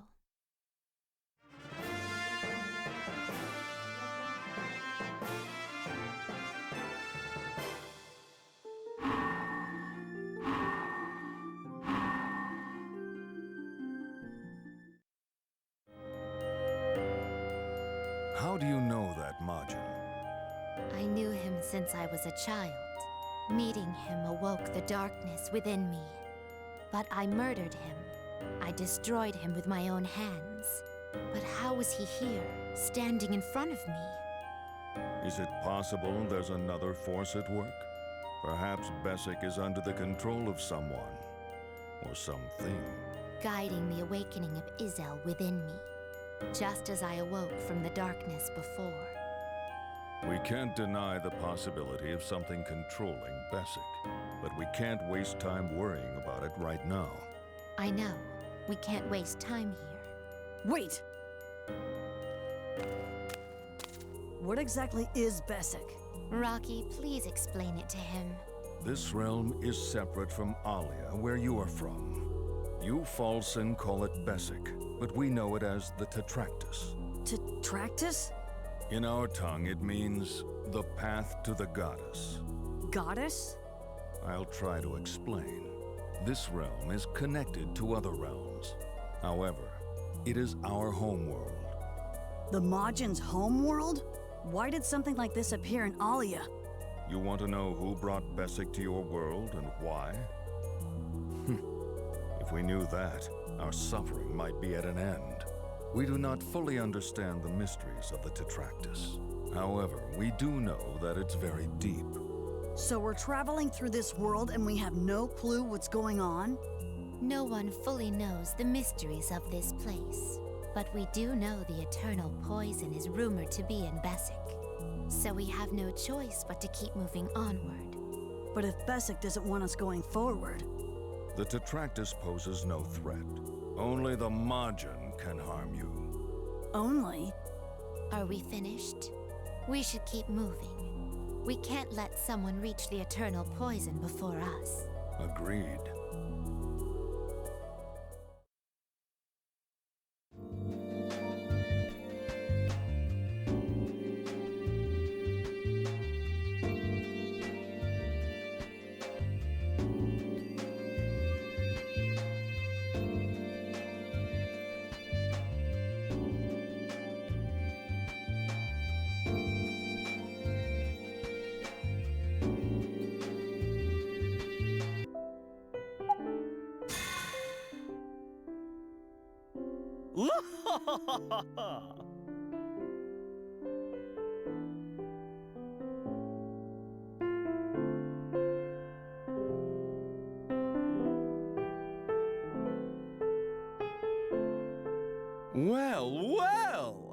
How do you know that, Majin? I knew him since I was a child. Meeting him awoke the darkness within me. But I murdered him. I destroyed him with my own hands. But how was he here, standing in front of me? Is it possible there's another force at work? Perhaps Besek is under the control of someone. Or something. Guiding the awakening of Izel within me. Just as I awoke from the darkness before. We can't deny the possibility of something controlling Besek, but we can't waste time worrying about it right now. I know. We can't waste time here. Wait! What exactly is Besek? Rocky, please explain it to him. This realm is separate from Alia, where you are from. You Falsen call it Besek, but we know it as the Tetractus. Tetractus? In our tongue, it means the path to the goddess. Goddess? I'll try to explain. This realm is connected to other realms. However, it is our homeworld. The Majin's homeworld? Why did something like this appear in Alia? You want to know who brought Besek to your world and why? If we knew that, our suffering might be at an end. We do not fully understand the mysteries of the Tetractus. However, we do know that it's very deep. So we're traveling through this world and we have no clue what's going on? No one fully knows the mysteries of this place. But we do know the eternal poison is rumored to be in Besek. So we have no choice but to keep moving onward. But if Besek doesn't want us going forward... The Tetractus poses no threat. Only the Majin can harm you. Only? Are we finished? We should keep moving. We can't let someone reach the eternal poison before us. Agreed. Well, well!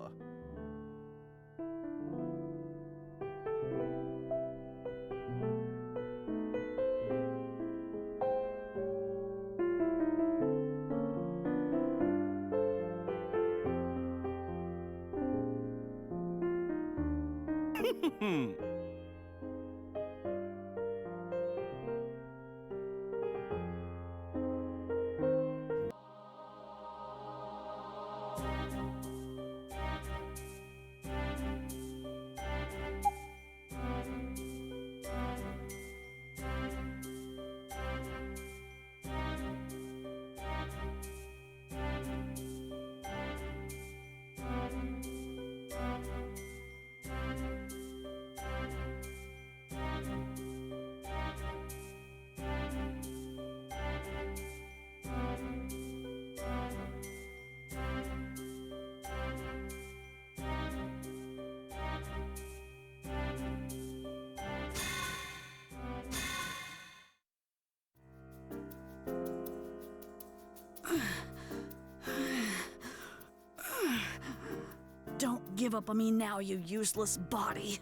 Don't give up on me now, you useless body.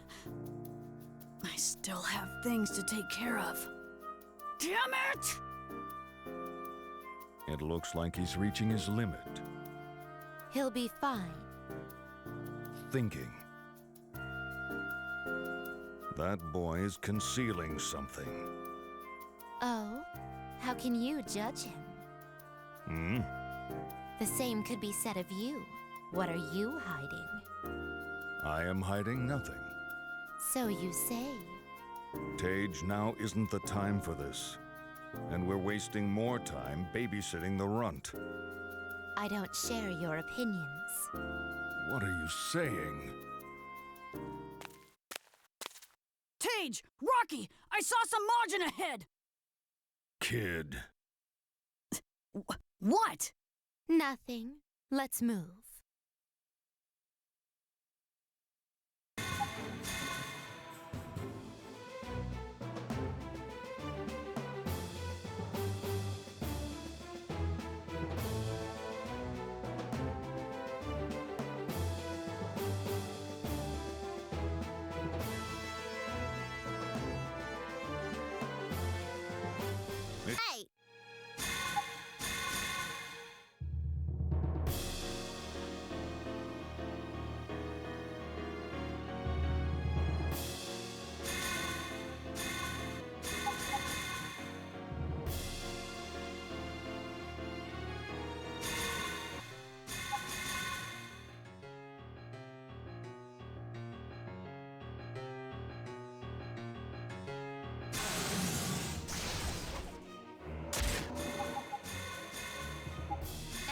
I still have things to take care of. Damn it! It looks like he's reaching his limit. He'll be fine. Thinking. That boy is concealing something. Oh? How can you judge him? The same could be said of you. What are you hiding? I am hiding nothing. So you say. Thage, now isn't the time for this. And we're wasting more time babysitting the runt. I don't share your opinions. What are you saying? Thage! Rocky! I saw some margin ahead! Kid. What? Nothing. Let's move. Hey!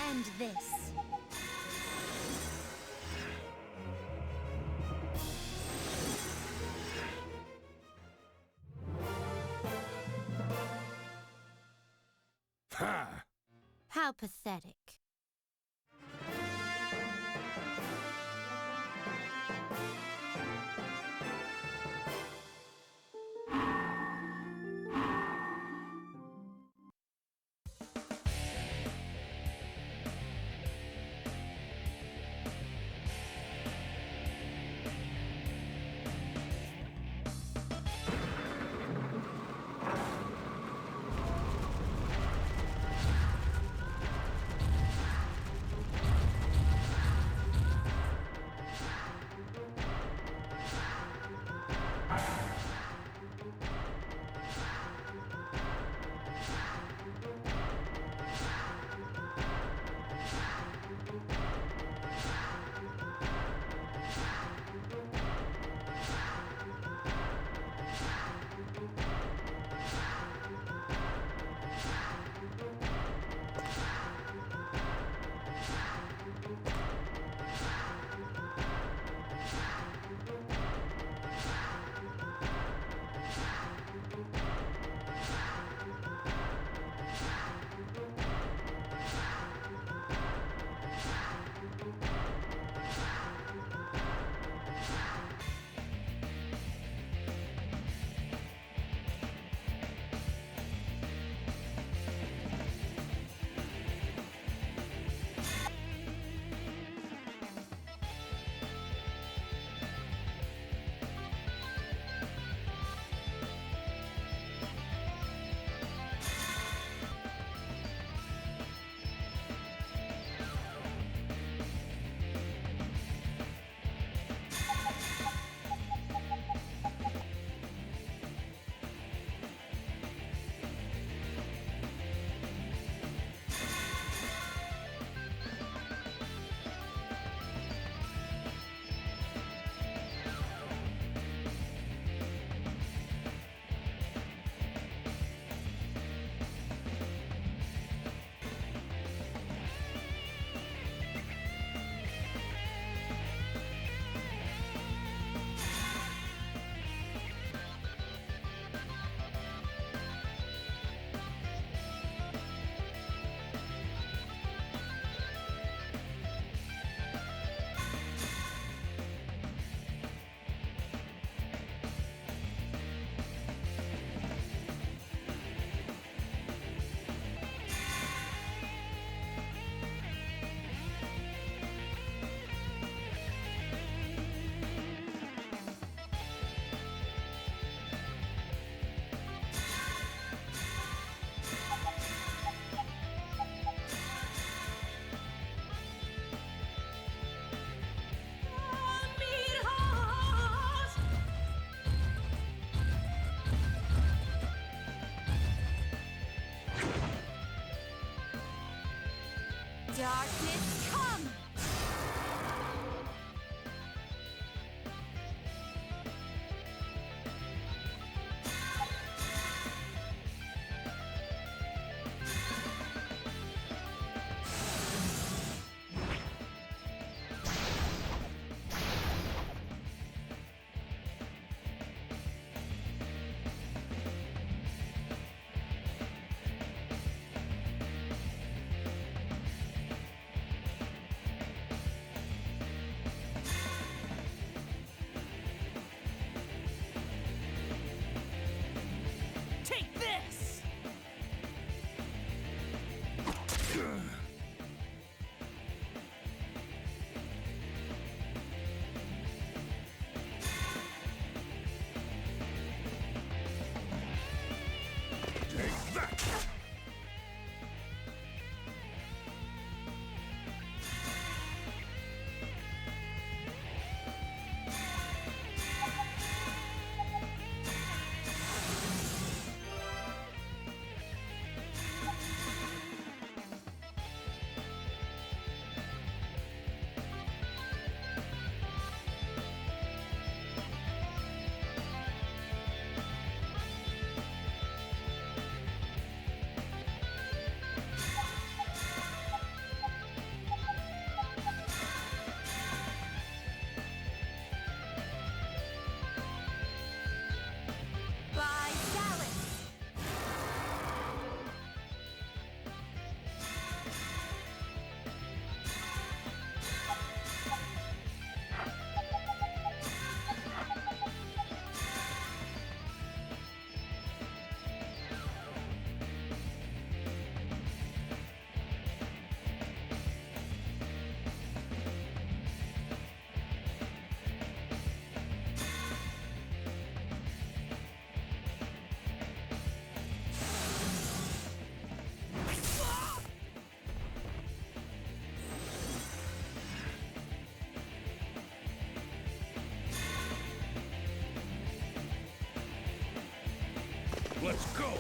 And this. Ha! How pathetic. Darkness, come! Take this! Take that! By Dallas! Let's go!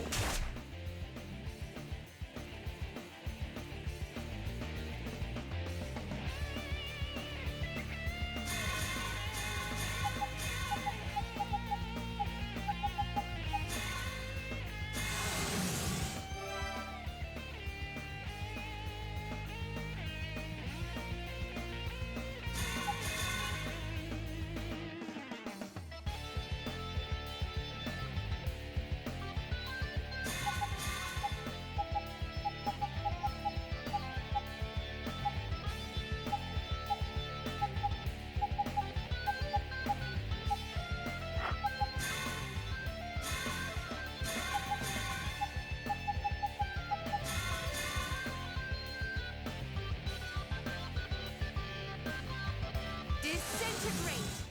Disintegrate!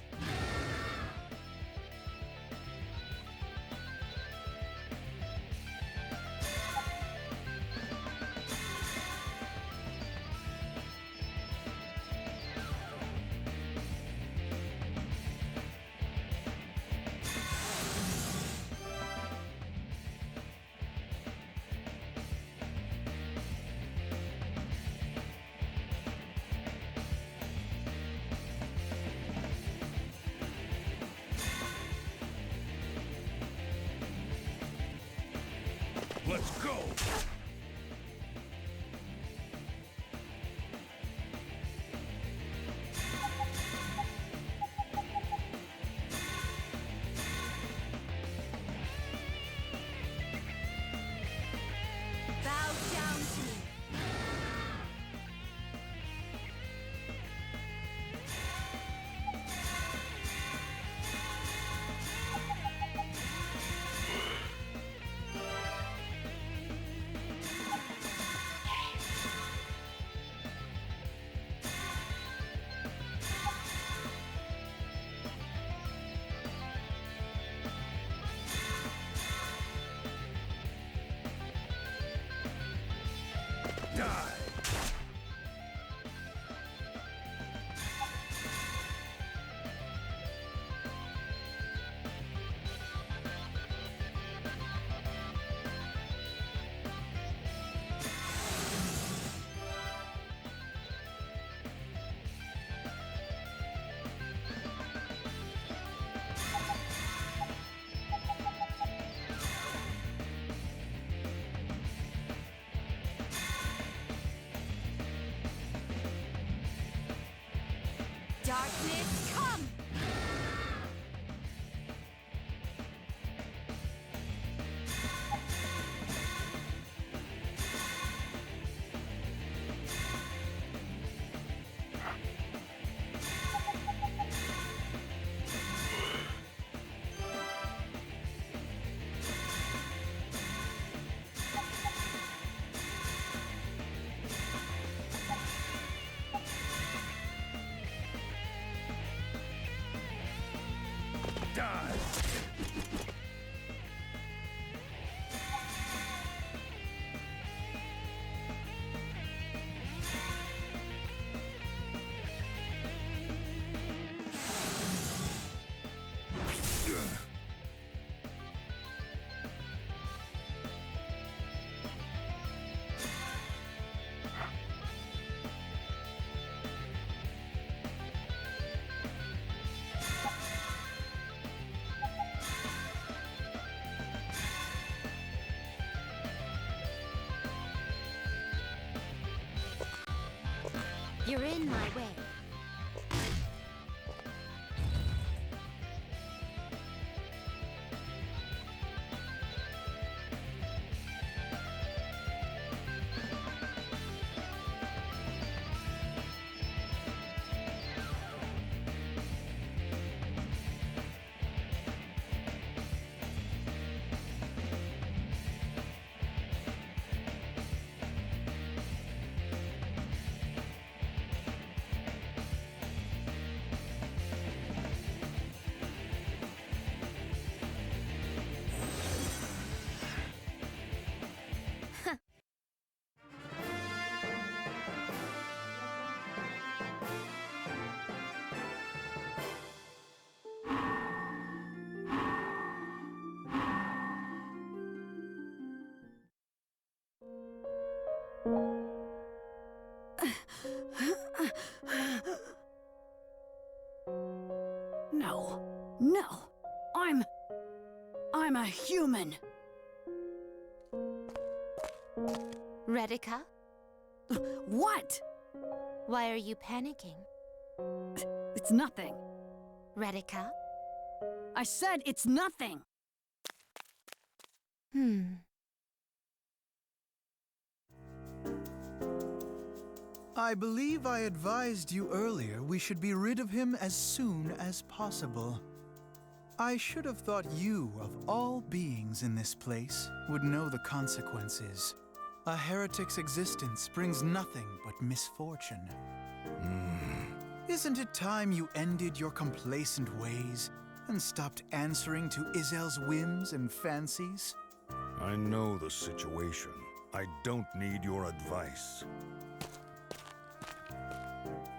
Let's go! Bow down to me! Die! Darkness, come! You're in my way. No. No. I'm a human. Retica? What? Why are you panicking? It's nothing. Retica? I said it's nothing. I believe I advised you earlier we should be rid of him as soon as possible. I should have thought you, of all beings in this place, would know the consequences. A heretic's existence brings nothing but misfortune. Isn't it time you ended your complacent ways and stopped answering to Izel's whims and fancies? I know the situation. I don't need your advice.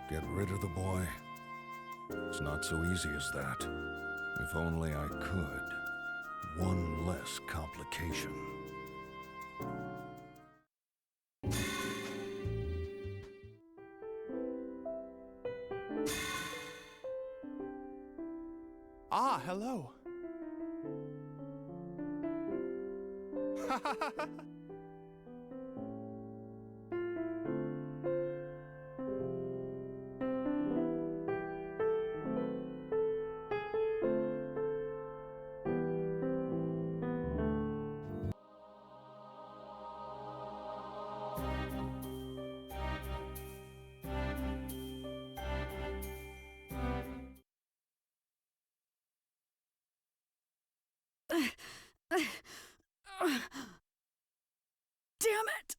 Get rid of the boy? It's not so easy as that. If only I could. One less complication. Ah, hello. Damn it!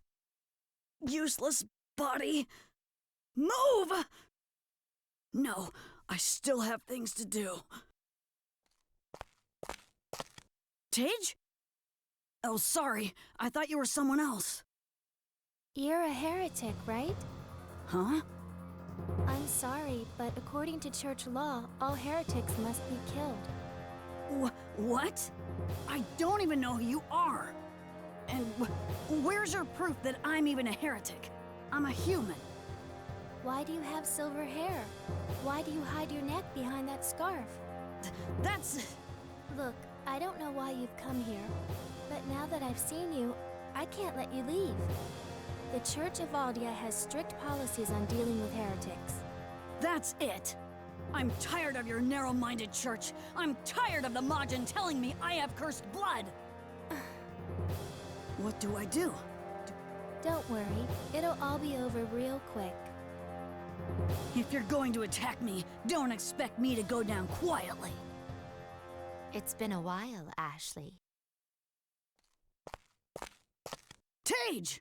Useless body. Move! No, I still have things to do. Thage? Oh, sorry. I thought you were someone else. You're a heretic, right? Huh? I'm sorry, but according to church law, all heretics must be killed. What? I don't even know who you are. And where's your proof that I'm even a heretic? I'm a human. Why do you have silver hair? Why do you hide your neck behind that scarf? That's... Look, I don't know why you've come here, but now that I've seen you, I can't let you leave. The Church of Aldia has strict policies on dealing with heretics. That's it. I'm tired of your narrow-minded church. I'm tired of the Majin telling me I have cursed blood. What do I do? Don't worry, it'll all be over real quick. If you're going to attack me, don't expect me to go down quietly. It's been a while, Ashley. Thage!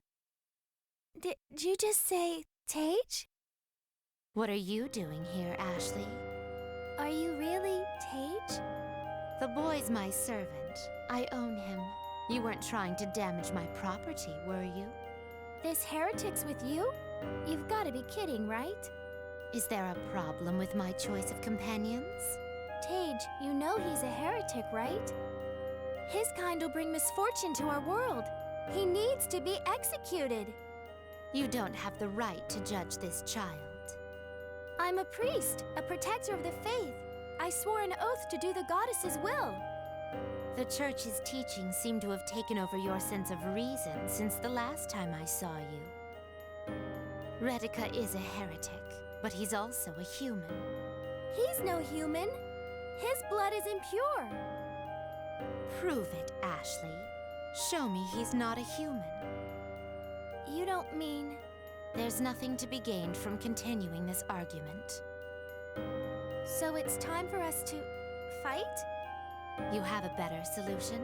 Did you just say Thage? What are you doing here, Ashley? Are you really Thage? The boy's my servant. I own him. You weren't trying to damage my property, were you? This heretic's with you? You've got to be kidding, right? Is there a problem with my choice of companions? Thage, you know he's a heretic, right? His kind will bring misfortune to our world. He needs to be executed. You don't have the right to judge this child. I'm a priest, a protector of the faith. I swore an oath to do the goddess's will. The church's teachings seem to have taken over your sense of reason since the last time I saw you. Retica is a heretic, but he's also a human. He's no human. His blood is impure. Prove it, Ashley. Show me he's not a human. You don't mean... There's nothing to be gained from continuing this argument. So it's time for us to... fight? You have a better solution?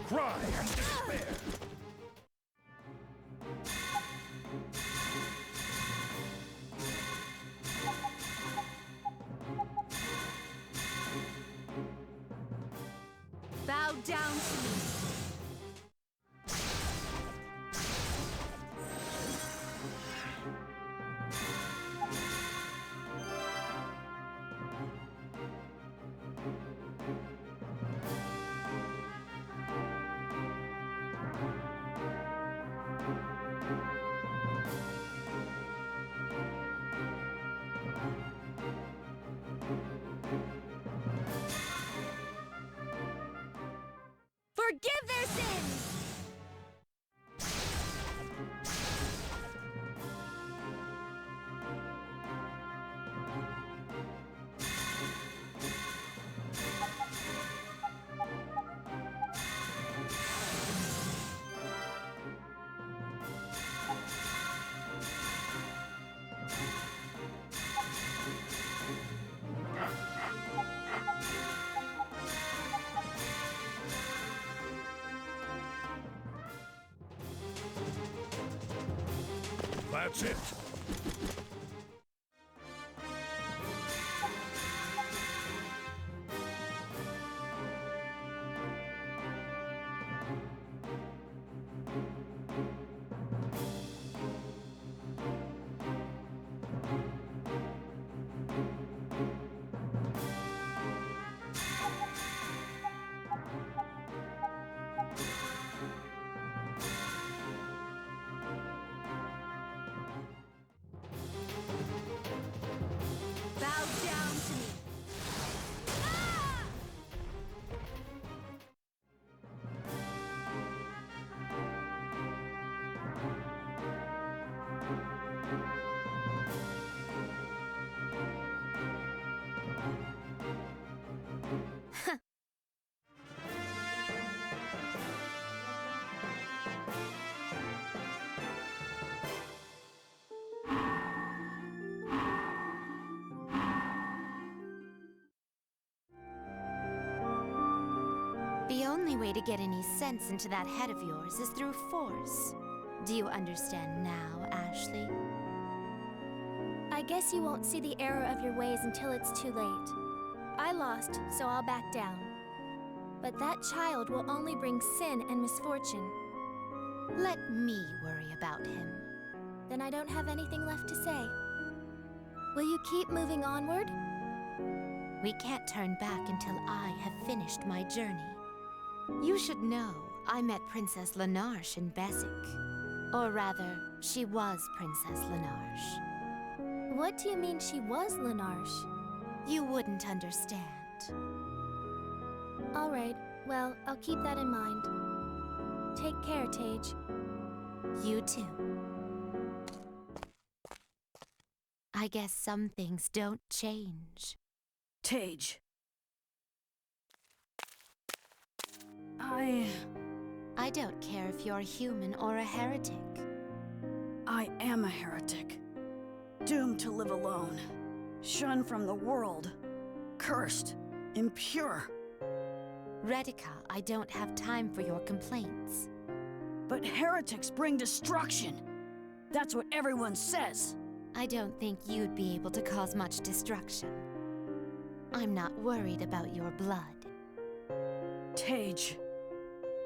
Cry and despair! Bow down to me. Forgive their sins! That's it! The only way to get any sense into that head of yours is through force. Do you understand now, Ashley? I guess you won't see the error of your ways until it's too late. I lost, so I'll back down. But that child will only bring sin and misfortune. Let me worry about him. Then I don't have anything left to say. Will you keep moving onward? We can't turn back until I have finished my journey. You should know I met Princess Lenarche in Besek. Or rather, she was Princess Lenarche. What do you mean she was Lenarche? You wouldn't understand. All right, well, I'll keep that in mind. Take care, Thage. You too. I guess some things don't change. Thage. I don't care if you're human or a heretic. I am a heretic. Doomed to live alone. Shunned from the world. Cursed. Impure. Retica, I don't have time for your complaints. But heretics bring destruction. That's what everyone says. I don't think you'd be able to cause much destruction. I'm not worried about your blood. Thage.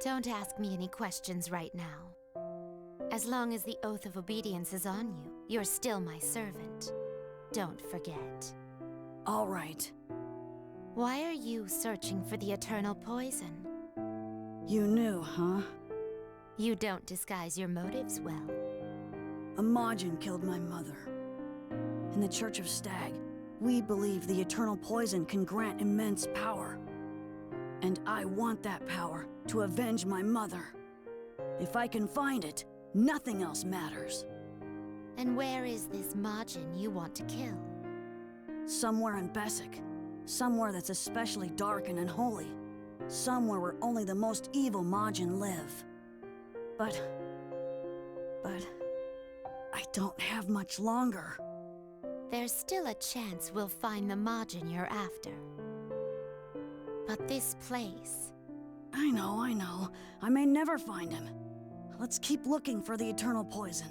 Don't ask me any questions right now. As long as the oath of obedience is on you, you're still my servant. Don't forget. All right. Why are you searching for the eternal poison? You knew, huh? You don't disguise your motives well. A Majin killed my mother. In the Church of Stag, we believe the eternal poison can grant immense power. And I want that power to avenge my mother. If I can find it, nothing else matters. And where is this Majin you want to kill? Somewhere in Besek. Somewhere that's especially dark and unholy. Somewhere where only the most evil Majin live. But I don't have much longer. There's still a chance we'll find the Majin you're after. But this place... I know. I may never find him. Let's keep looking for the eternal poison.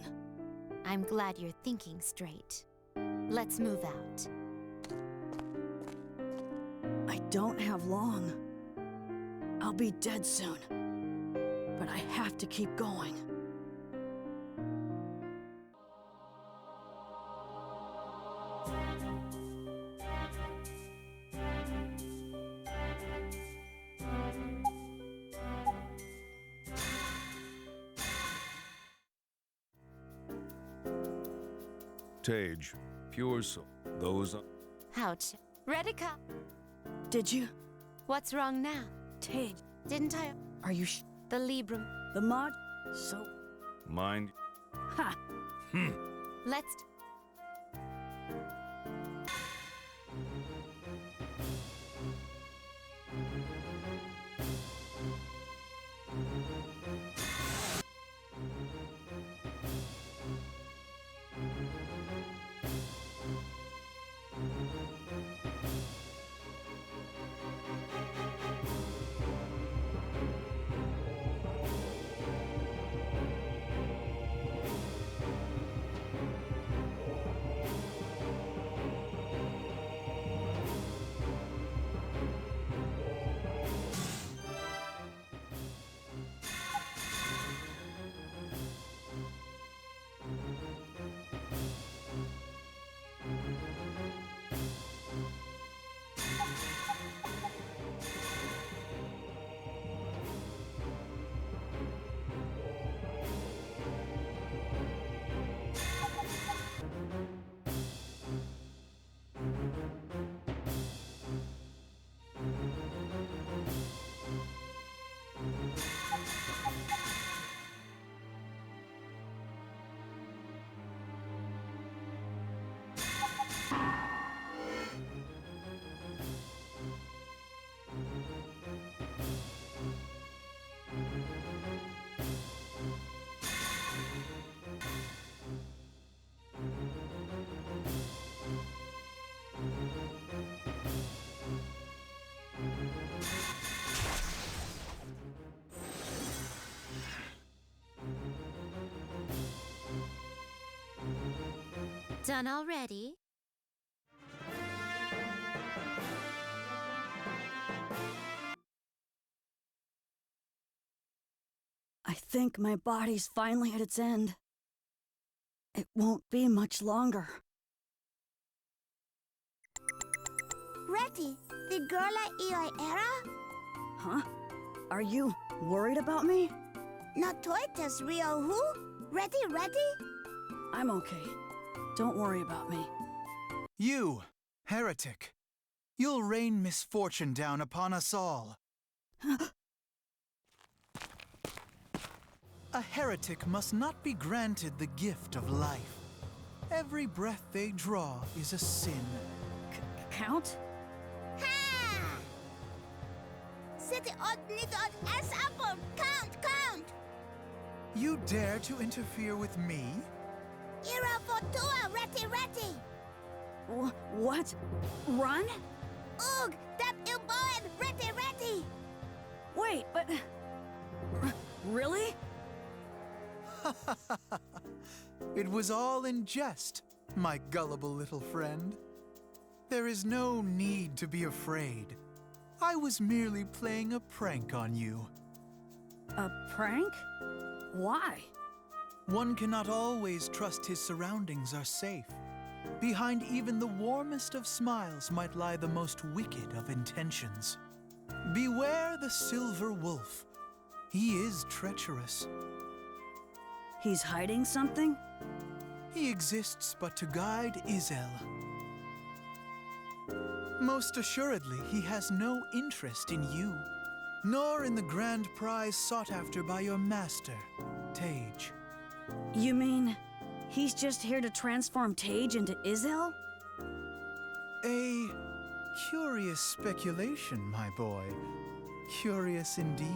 I'm glad you're thinking straight. Let's move out. I don't have long. I'll be dead soon. But I have to keep going. Thage, pure soul. Those are... Ouch. Retica! Did you? What's wrong now? Thage, Didn't I... are you The Librum. the mod? So... Mind... Ha! Let's... Done already? I think my body's finally at its end. It won't be much longer. Retty, the girl at Ioi Era? Huh? Are you worried about me? Not Toitas Rio who? Retty, Retty? I'm okay. Don't worry about me. You, heretic. You'll rain misfortune down upon us all. A heretic must not be granted the gift of life. Every breath they draw is a sin. Count? Ha! City odd need odd S apple. Count. You dare to interfere with me? Ira Fortua, Retty. What? Run? Ugh, that ill boy, Retty. Wait, but... Really? It was all in jest, my gullible little friend. There is no need to be afraid. I was merely playing a prank on you. A prank? Why? One cannot always trust his surroundings are safe. Behind even the warmest of smiles might lie the most wicked of intentions. Beware the silver wolf. He is treacherous. He's hiding something? He exists but to guide Izel. Most assuredly, he has no interest in you, nor in the grand prize sought after by your master, Thage. You mean he's just here to transform Thage into Izel? A curious speculation, my boy. Curious indeed.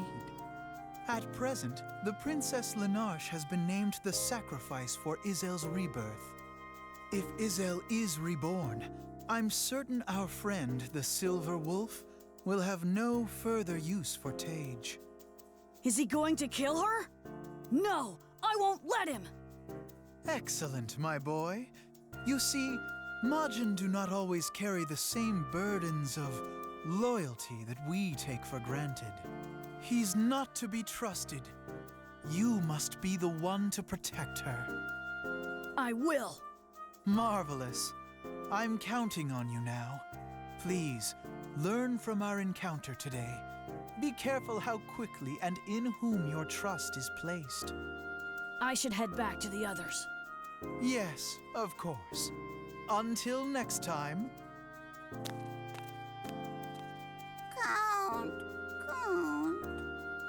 At present, the Princess Lenarche has been named the sacrifice for Izel's rebirth. If Izel is reborn, I'm certain our friend, the Silver Wolf, will have no further use for Thage. Is he going to kill her? No, I won't let him! Excellent, my boy. You see, Majin do not always carry the same burdens of loyalty that we take for granted. He's not to be trusted. You must be the one to protect her. I will. Marvelous. I'm counting on you now. Please, learn from our encounter today. Be careful how quickly and in whom your trust is placed. I should head back to the others. Yes, of course. Until next time. Count.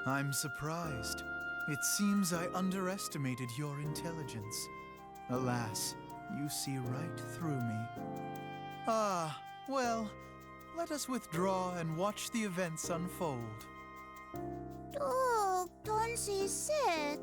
I'm surprised. It seems I underestimated your intelligence. Alas, you see right through me. Ah, well, let us withdraw and watch the events unfold. Oh, don't see sad.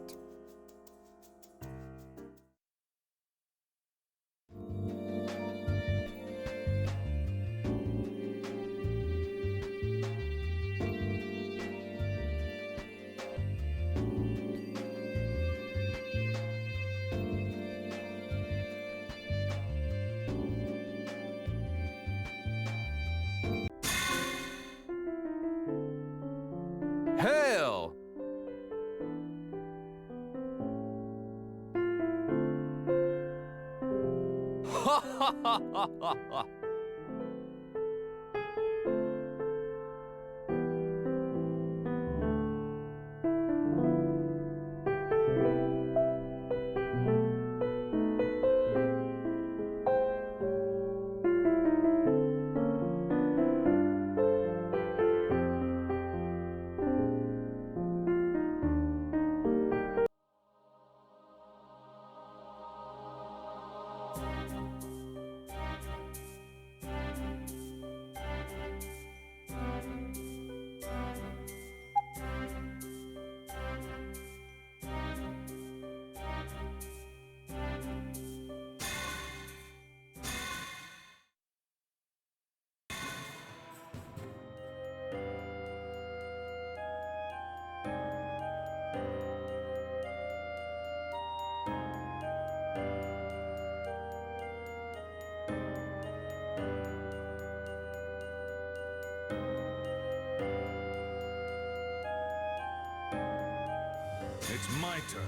Hail! Ha ha ha ha ha ha! It's my turn.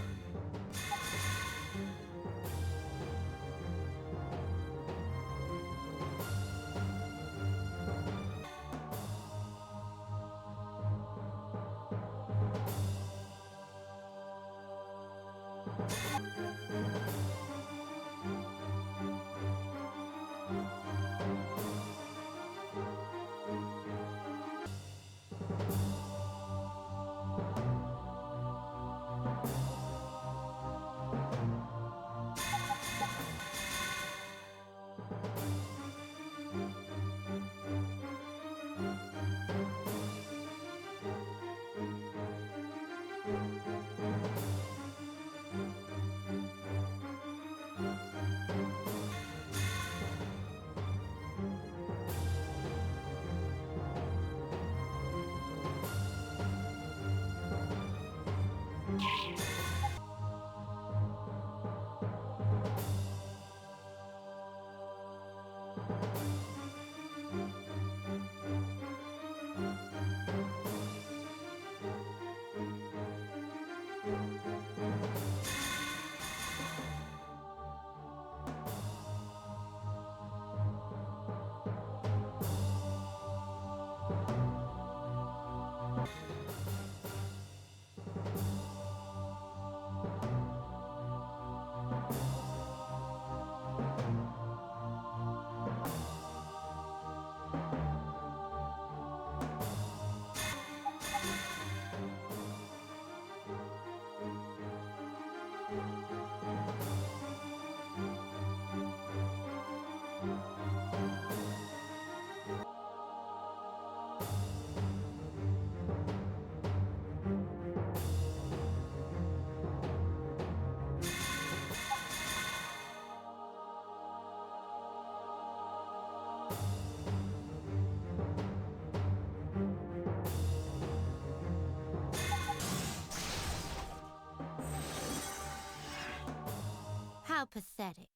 How pathetic.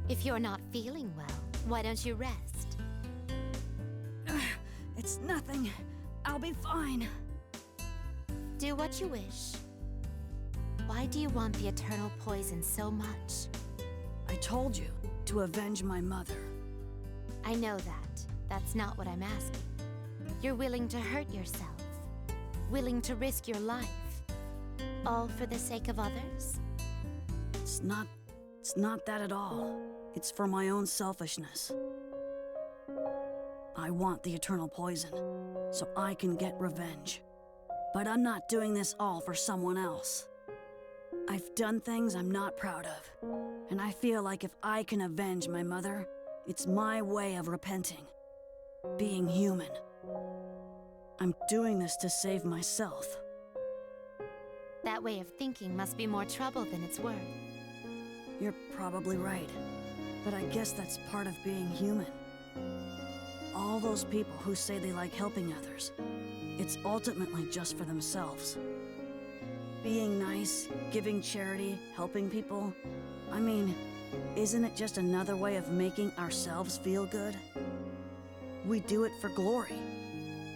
If you're not feeling well, why don't you rest? It's nothing. I'll be fine. Do what you wish. Why do you want the eternal poison so much? I told you, to avenge my mother. I know that. That's not what I'm asking. You're willing to hurt yourself. Willing to risk your life. All for the sake of others? It's not that at all. It's for my own selfishness. I want the eternal poison, so I can get revenge. But I'm not doing this all for someone else. I've done things I'm not proud of, and I feel like if I can avenge my mother, it's my way of repenting. Being human. I'm doing this to save myself. That way of thinking must be more trouble than it's worth. You're probably right, but I guess that's part of being human. All those people who say they like helping others, it's ultimately just for themselves. Being nice, giving charity, helping people, I mean, isn't it just another way of making ourselves feel good? We do it for glory.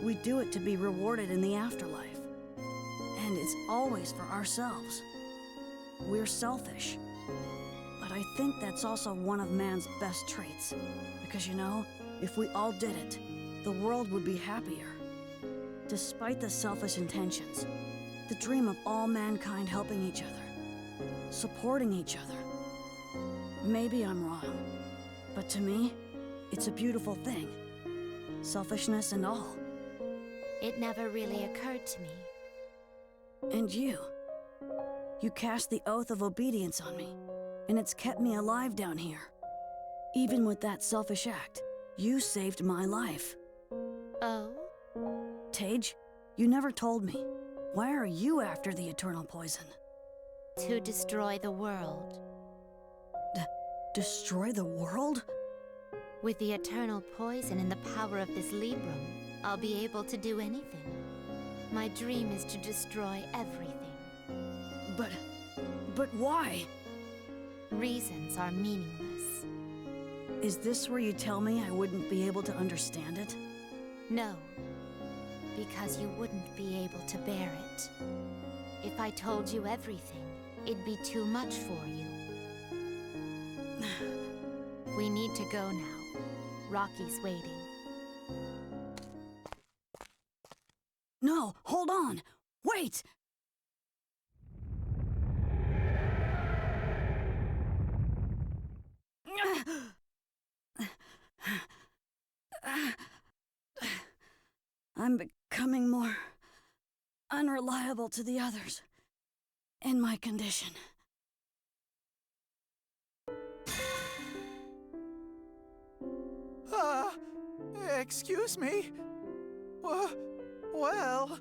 We do it to be rewarded in the afterlife. And it's always for ourselves. We're selfish. But I think that's also one of man's best traits. Because you know, if we all did it, the world would be happier. Despite the selfish intentions, the dream of all mankind helping each other, supporting each other. Maybe I'm wrong, but to me, it's a beautiful thing. Selfishness and all. It never really occurred to me. And you cast the oath of obedience on me, and it's kept me alive down here. Even with that selfish act, you saved my life. Oh? Thage, you never told me. Why are you after the eternal poison? To destroy the world. Destroy the world? With the eternal poison and the power of this Librum, I'll be able to do anything. My dream is to destroy everything. But why? Reasons are meaningless. Is this where you tell me I wouldn't be able to understand it? No, because you wouldn't be able to bear it. If I told you everything, it'd be too much for you. We need to go now. Rocky's waiting. No, hold on! Wait! I'm becoming more unreliable to the others in my condition. Excuse me? Well...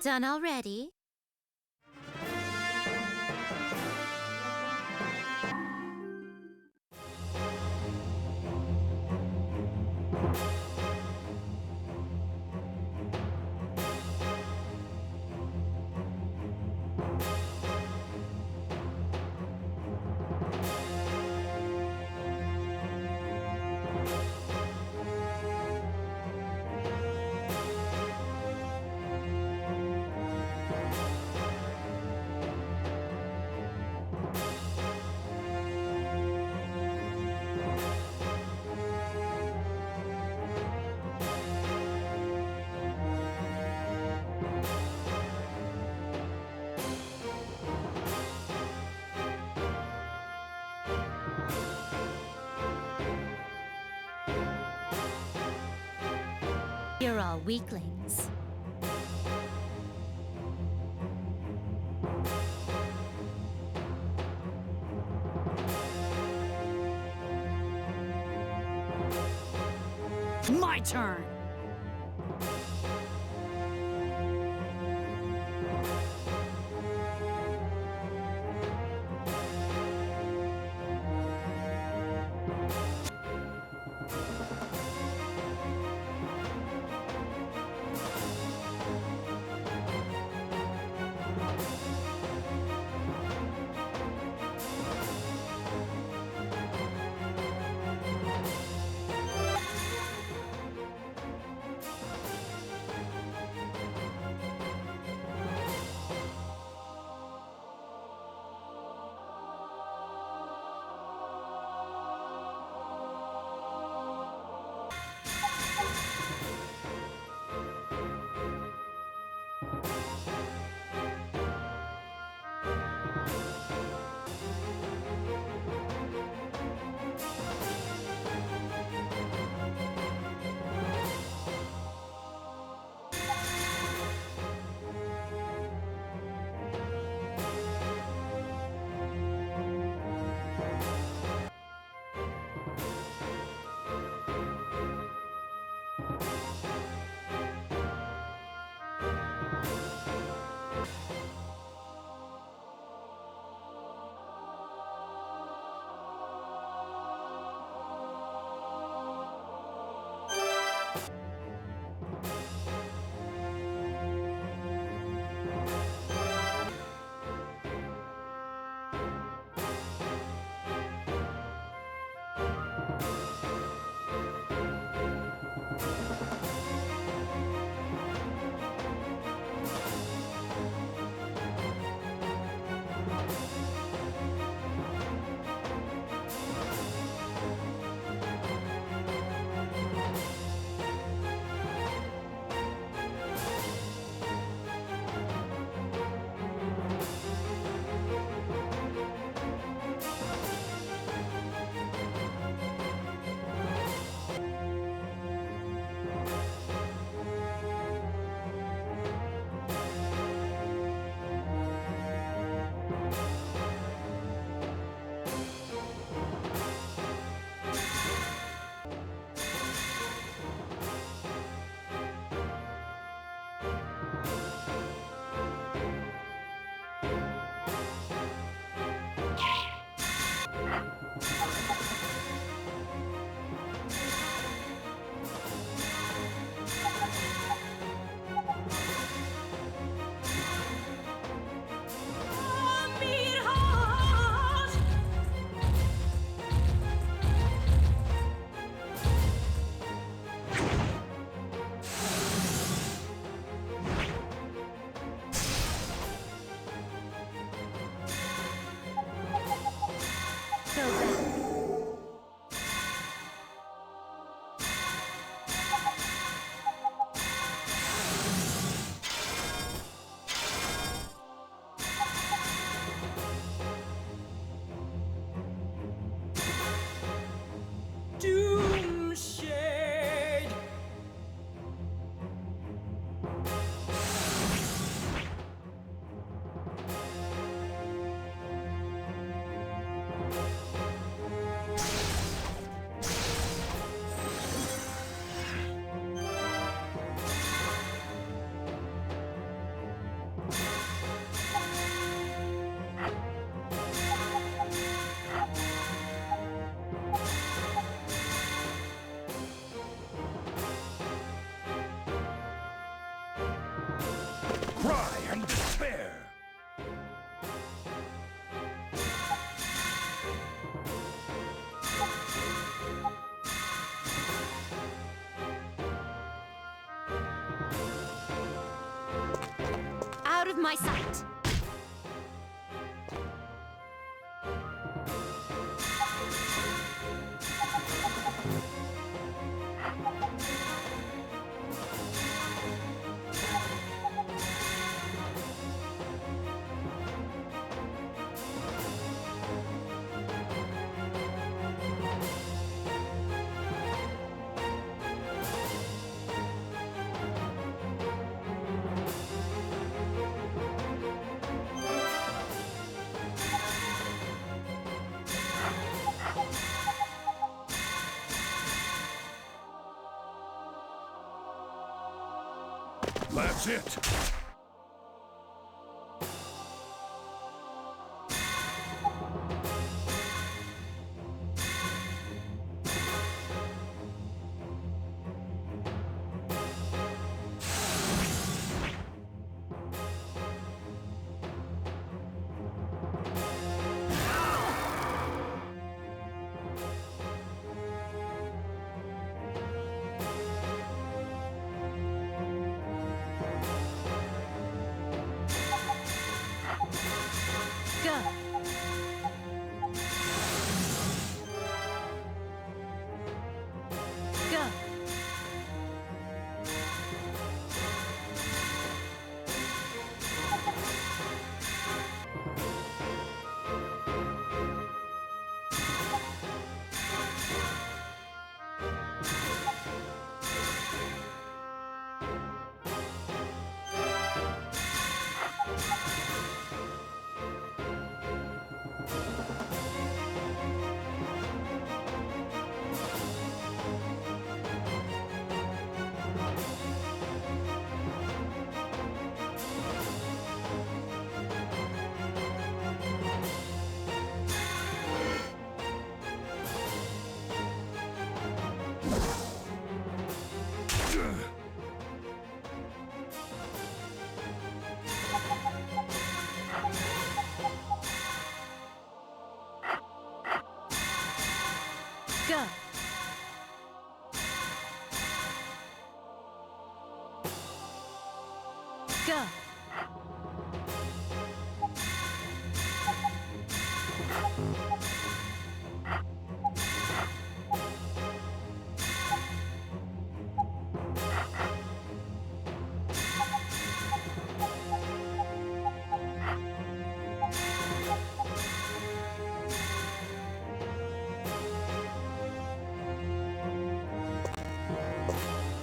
Done already? You're all weaklings. My turn! of my sight! That's it! Go! Go!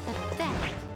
Pathetic.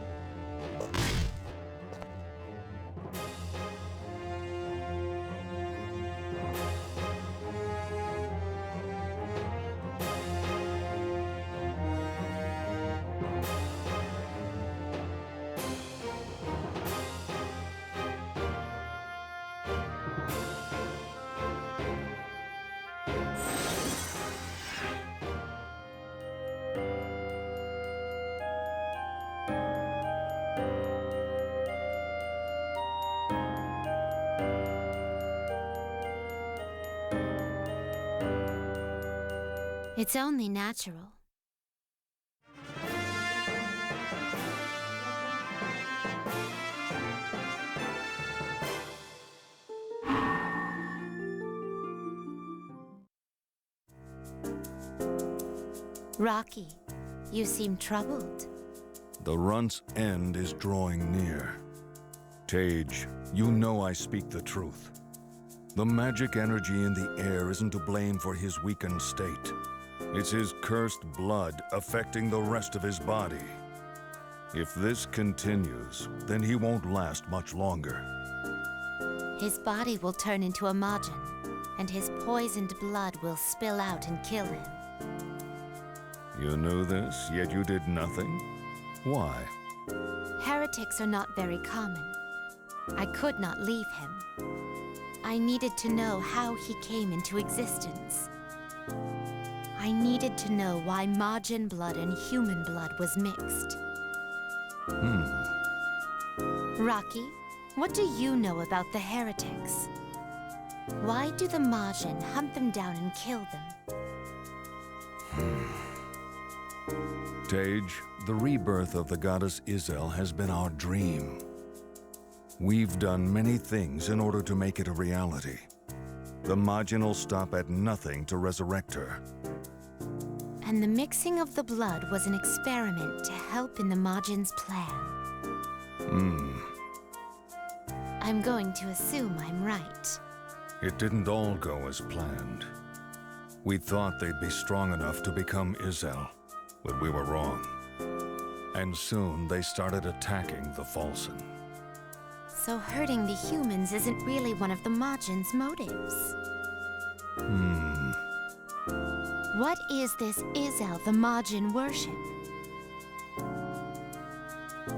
It's only natural. Rocky, you seem troubled. The runt's end is drawing near. Thage, you know I speak the truth. The magic energy in the air isn't to blame for his weakened state. It's his cursed blood affecting the rest of his body. If this continues, then he won't last much longer. His body will turn into a Majin, and his poisoned blood will spill out and kill him. You knew this, yet you did nothing? Why? Heretics are not very common. I could not leave him. I needed to know how he came into existence. I needed to know why Majin blood and human blood was mixed. Rocky, what do you know about the heretics? Why do the Majin hunt them down and kill them? Thage, the rebirth of the goddess Izel has been our dream. We've done many things in order to make it a reality. The Majin will stop at nothing to resurrect her. And the mixing of the blood was an experiment to help in the Majin's plan. I'm going to assume I'm right. It didn't all go as planned. We thought they'd be strong enough to become Izel, but we were wrong. And soon they started attacking the Falsen. So hurting the humans isn't really one of the Majin's motives. What is this Izel the Majin worship?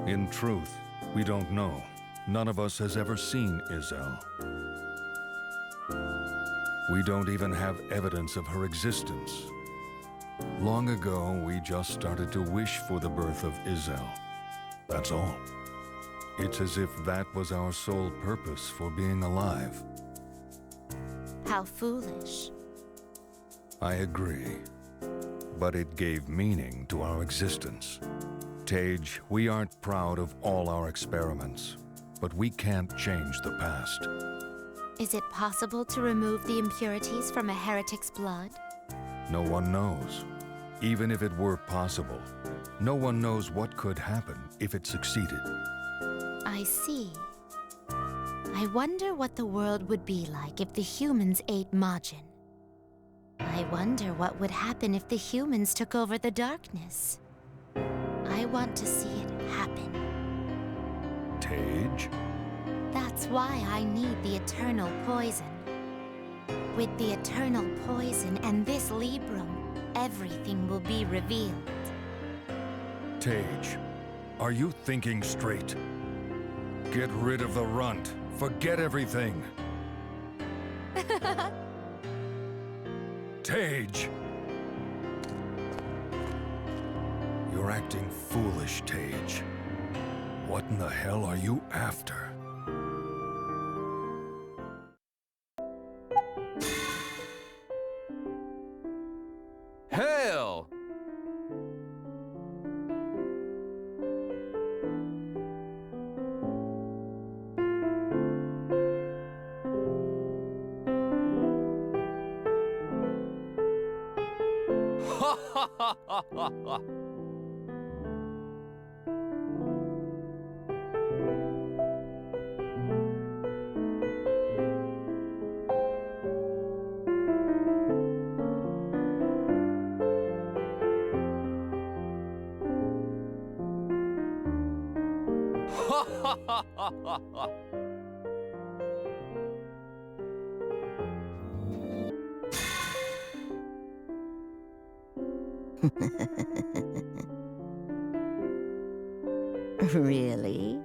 In truth, we don't know. None of us has ever seen Izel. We don't even have evidence of her existence. Long ago, we just started to wish for the birth of Izel. That's all. It's as if that was our sole purpose for being alive. How foolish. I agree. But it gave meaning to our existence. Thage, we aren't proud of all our experiments, but we can't change the past. Is it possible to remove the impurities from a heretic's blood? No one knows. Even if it were possible, no one knows what could happen if it succeeded. I see. I wonder what the world would be like if the humans ate Majin. I wonder what would happen if the humans took over the darkness. I want to see it happen. Thage? That's why I need the Eternal Poison. With the Eternal Poison and this Librum, everything will be revealed. Thage, are you thinking straight? Get rid of the runt. Forget everything. Thage! You're acting foolish, Thage. What in the hell are you after? Hail! Ha ha ha ha ha ha! Ha ha ha ha ha ha! Really?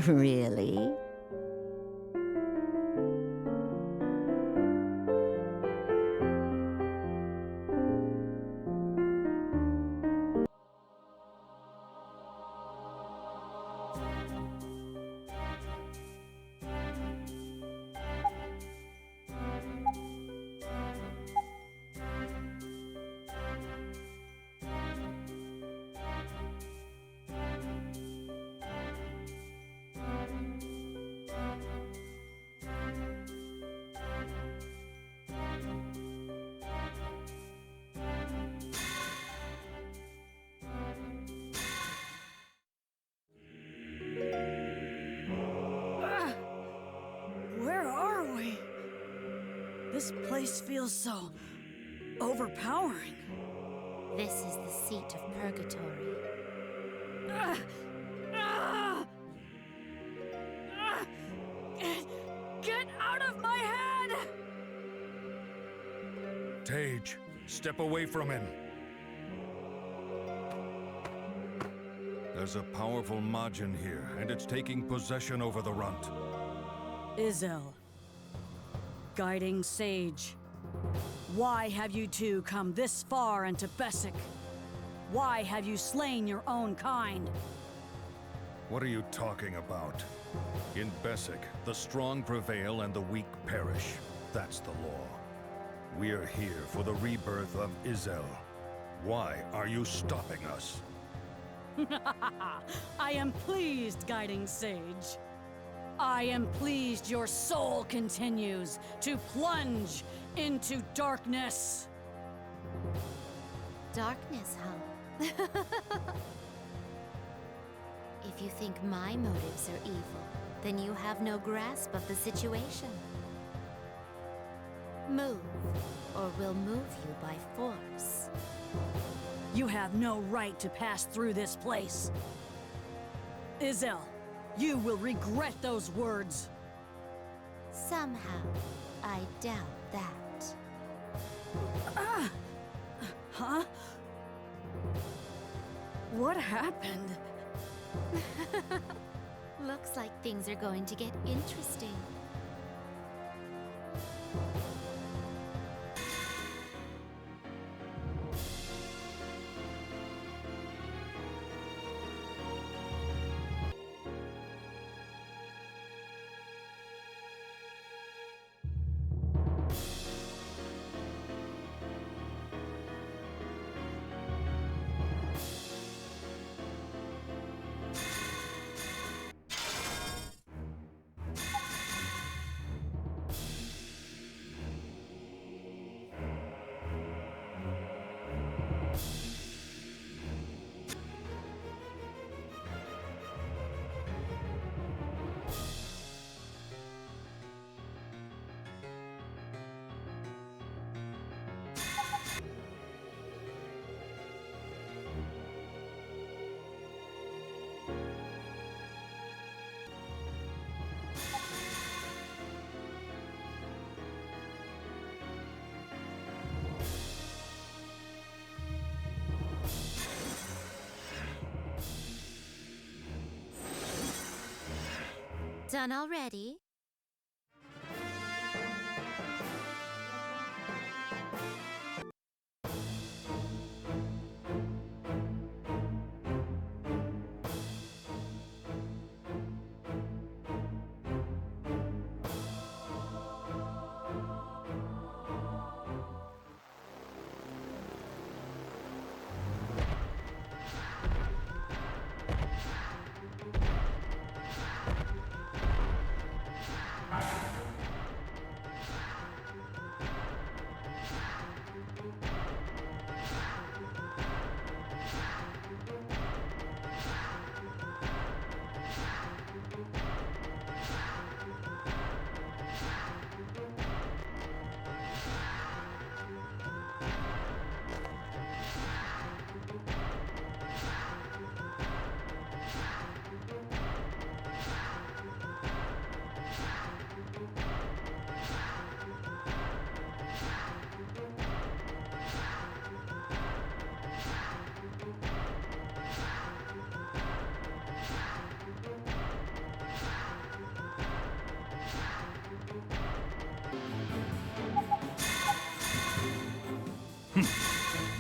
Really? Where are we? This place feels so overpowering. This is the seat of purgatory. Get out of my head! Thage, step away from him. There's a powerful Majin here, and it's taking possession over the runt. Izel, guiding sage, why have you two come this far into Besek? Why have you slain your own kind? What are you talking about? In Besek, the strong prevail and the weak perish. That's the law. We're here for the rebirth of Izel. Why are you stopping us? I am pleased, Guiding Sage. I am pleased your soul continues to plunge into darkness. Darkness, huh? If you think my motives are evil, then you have no grasp of the situation. Move, or we'll move you by force. You have no right to pass through this place. Izel, you will regret those words. Somehow, I doubt that. Huh? What happened? Looks like things are going to get interesting. Done already?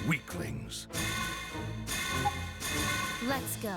Weaklings. Let's go.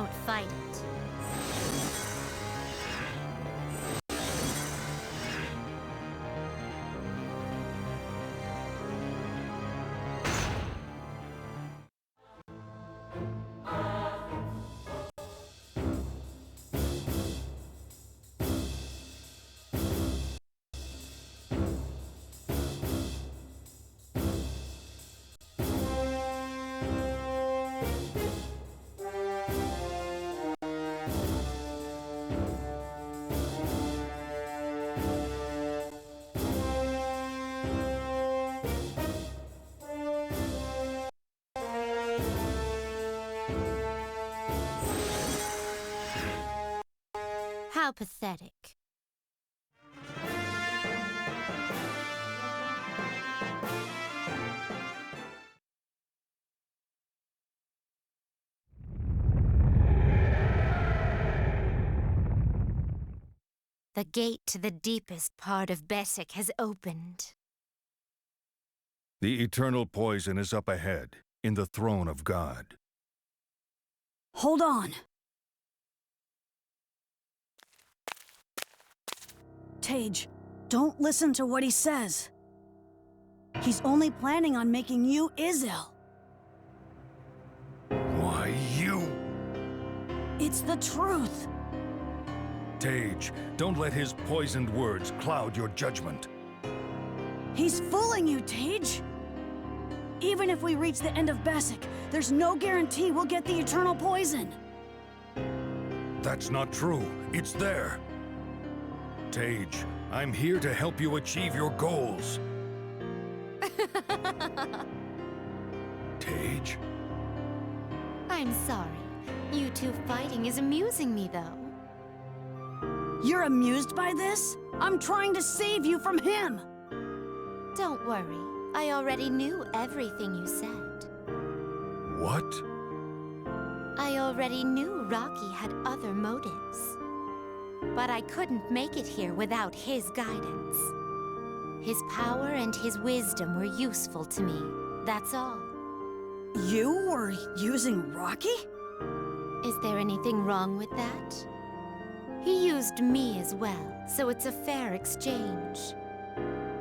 Don't fight it. How pathetic. The gate to the deepest part of Besek has opened. The eternal poison is up ahead, in the throne of God. Hold on. Thage, don't listen to what he says. He's only planning on making you Izel. Why, you? It's the truth. Thage, don't let his poisoned words cloud your judgment. He's fooling you, Thage. Even if we reach the end of Besek, there's no guarantee we'll get the eternal poison. That's not true. It's there. Thage, I'm here to help you achieve your goals. Thage? I'm sorry. You two fighting is amusing me, though. You're amused by this? I'm trying to save you from him! Don't worry. I already knew everything you said. What? I already knew Rocky had other motives. But I couldn't make it here without his guidance. His power and his wisdom were useful to me. That's all. You were using Rocky? Is there anything wrong with that? He used me as well, so it's a fair exchange.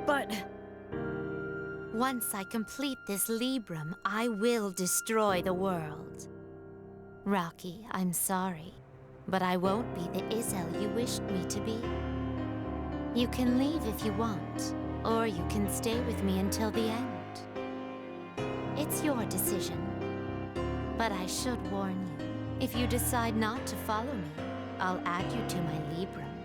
But... once I complete this Librum, I will destroy the world. Rocky, I'm sorry, but I won't be the Izel you wished me to be. You can leave if you want, or you can stay with me until the end. It's your decision. But I should warn you, if you decide not to follow me, I'll add you to my Librum.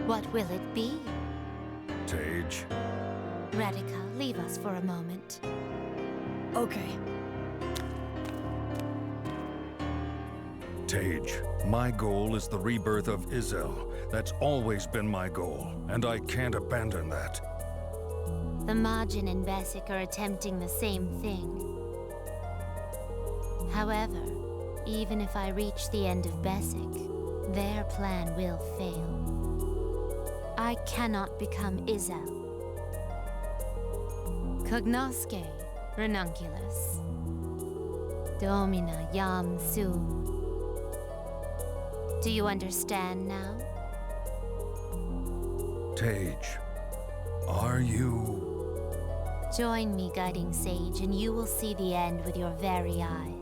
What will it be? Thage? Redica, leave us for a moment. Okay. Thage, my goal is the rebirth of Izel. That's always been my goal, and I can't abandon that. The Majin and Besek are attempting the same thing. However, even if I reach the end of Besek, their plan will fail. I cannot become Izel. Cognosce, Ranunculus. Domina Yam Sum. Do you understand now? Thage, are you... Join me, Guiding Sage, and you will see the end with your very eyes.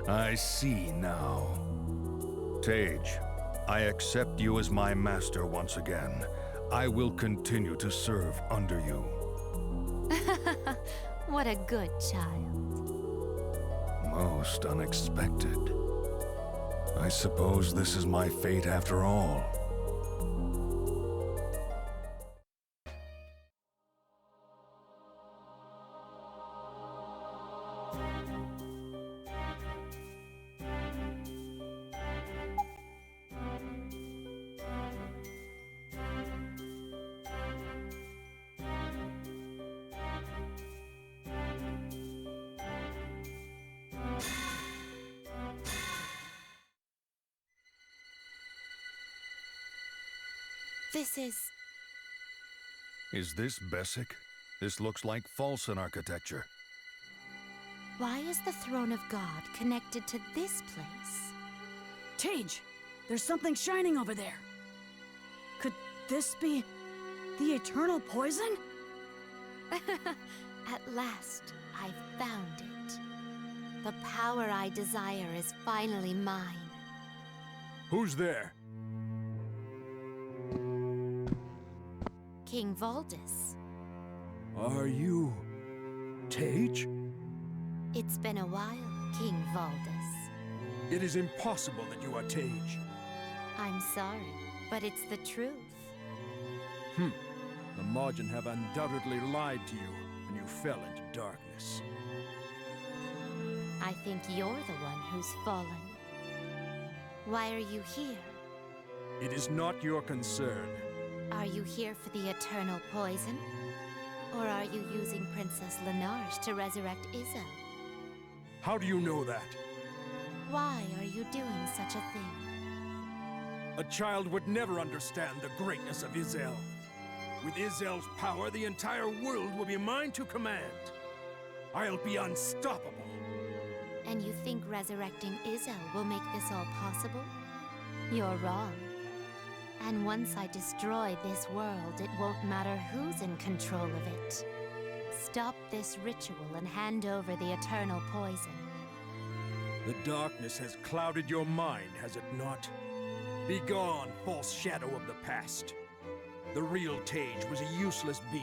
I see now. Thage, I accept you as my master once again. I will continue to serve under you. What a good child. Most unexpected. I suppose this is my fate after all. This is... Is this Besek? This looks like Falsen architecture. Why is the throne of God connected to this place? Thage, there's something shining over there. Could this be the Eternal Poison? At last, I've found it. The power I desire is finally mine. Who's there? King Valdis. Are you... Thage? It's been a while, King Valdis. It is impossible that you are Thage. I'm sorry, but it's the truth. The Margin have undoubtedly lied to you, and you fell into darkness. I think you're the one who's fallen. Why are you here? It is not your concern. Are you here for the Eternal Poison? Or are you using Princess Lenarge to resurrect Izel? How do you know that? Why are you doing such a thing? A child would never understand the greatness of Izel. With Izel's power, the entire world will be mine to command. I'll be unstoppable. And you think resurrecting Izel will make this all possible? You're wrong. And once I destroy this world, it won't matter who's in control of it. Stop this ritual and hand over the Eternal Poison. The darkness has clouded your mind, has it not? Begone, false shadow of the past. The real Thage was a useless being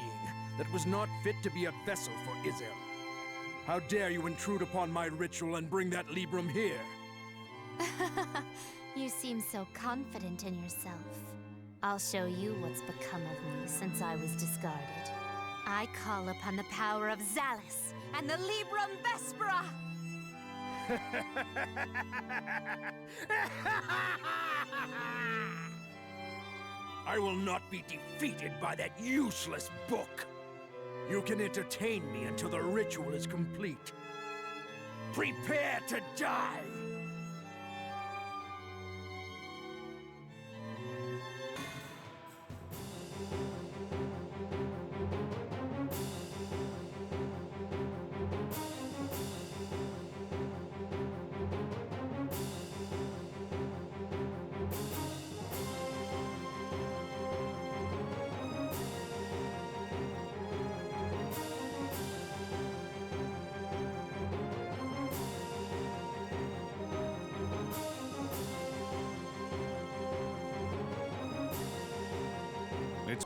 that was not fit to be a vessel for Izel. How dare you intrude upon my ritual and bring that Librum here? You seem so confident in yourself. I'll show you what's become of me since I was discarded. I call upon the power of Zalus and the Librum Vespera! I will not be defeated by that useless book. You can entertain me until the ritual is complete. Prepare to die! It's...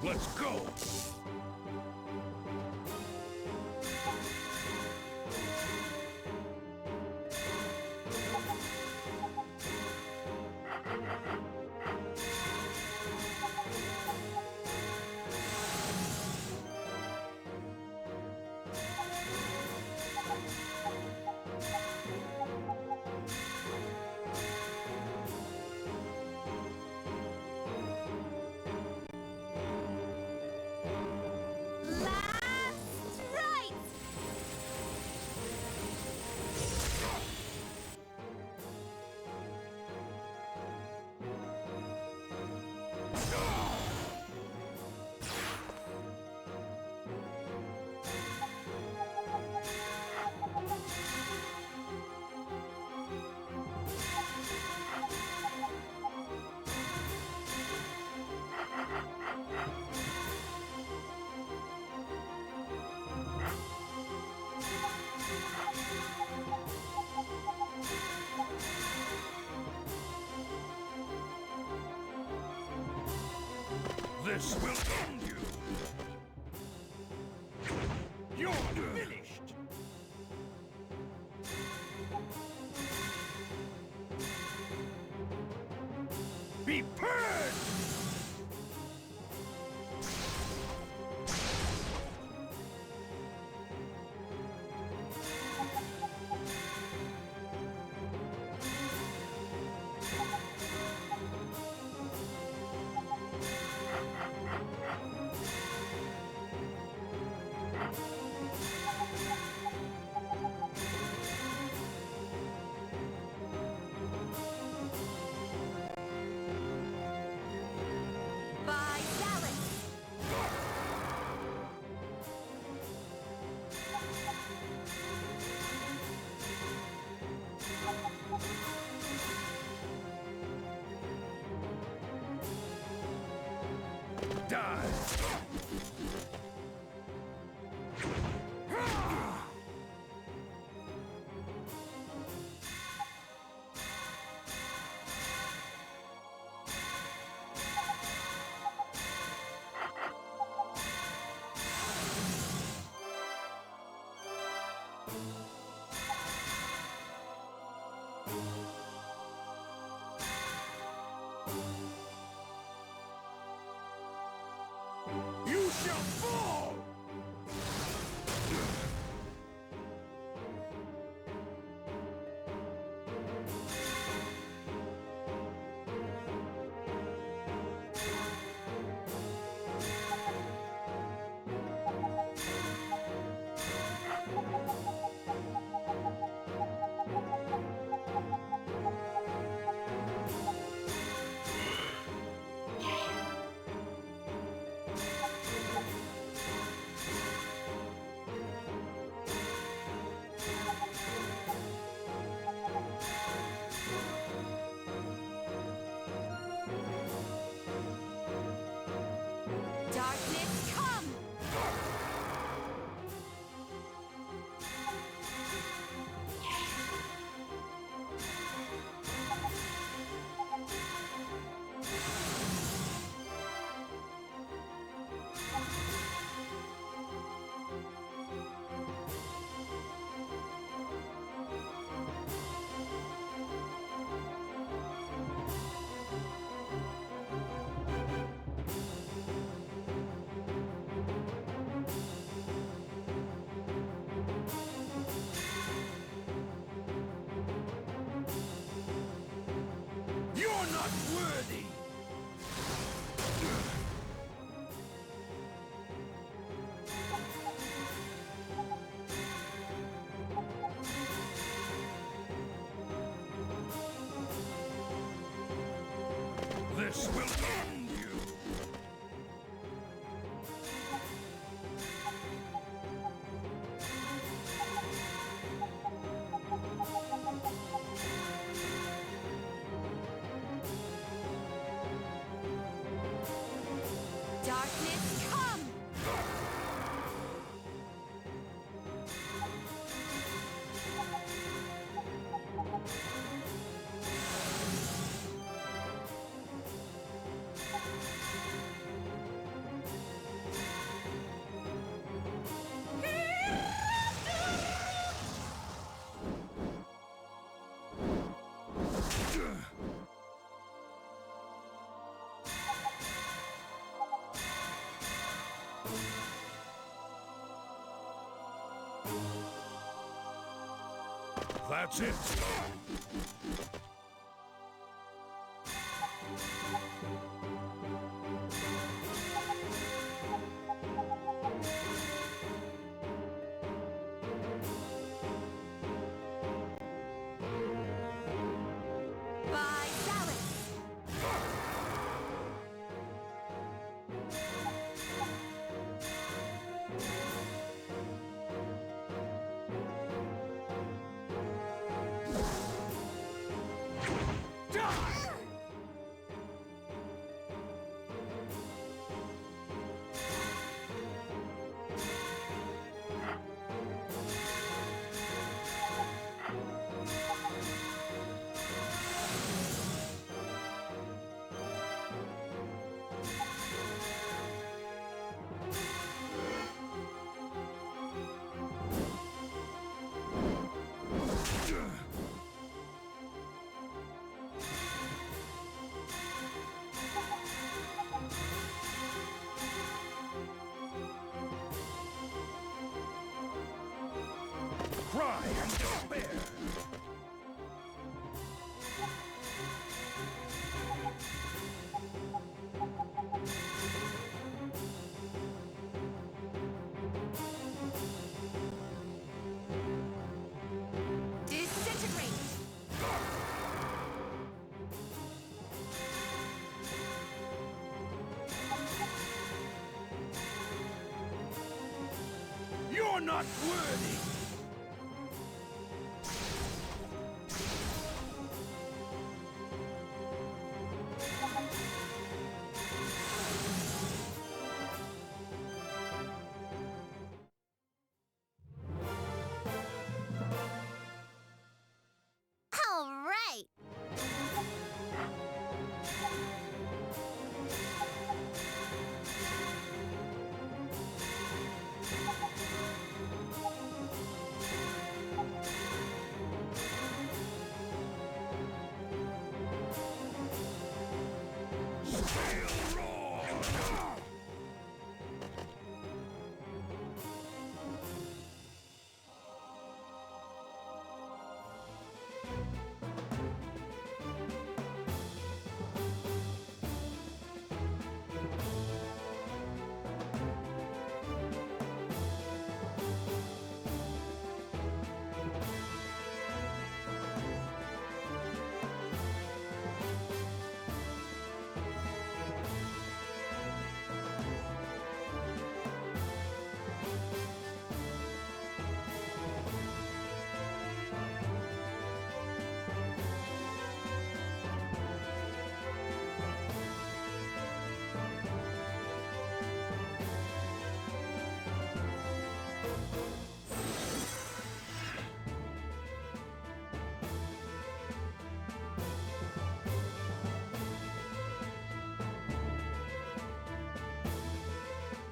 Let's go! This will end you! You're finished! Be purged! By Dallas! You shall fall! Darkness, come! You're not worthy! This will end you! Darkness, come! That's it! By Dallas! Die and despair! Disintegrate! You're not worthy! All right!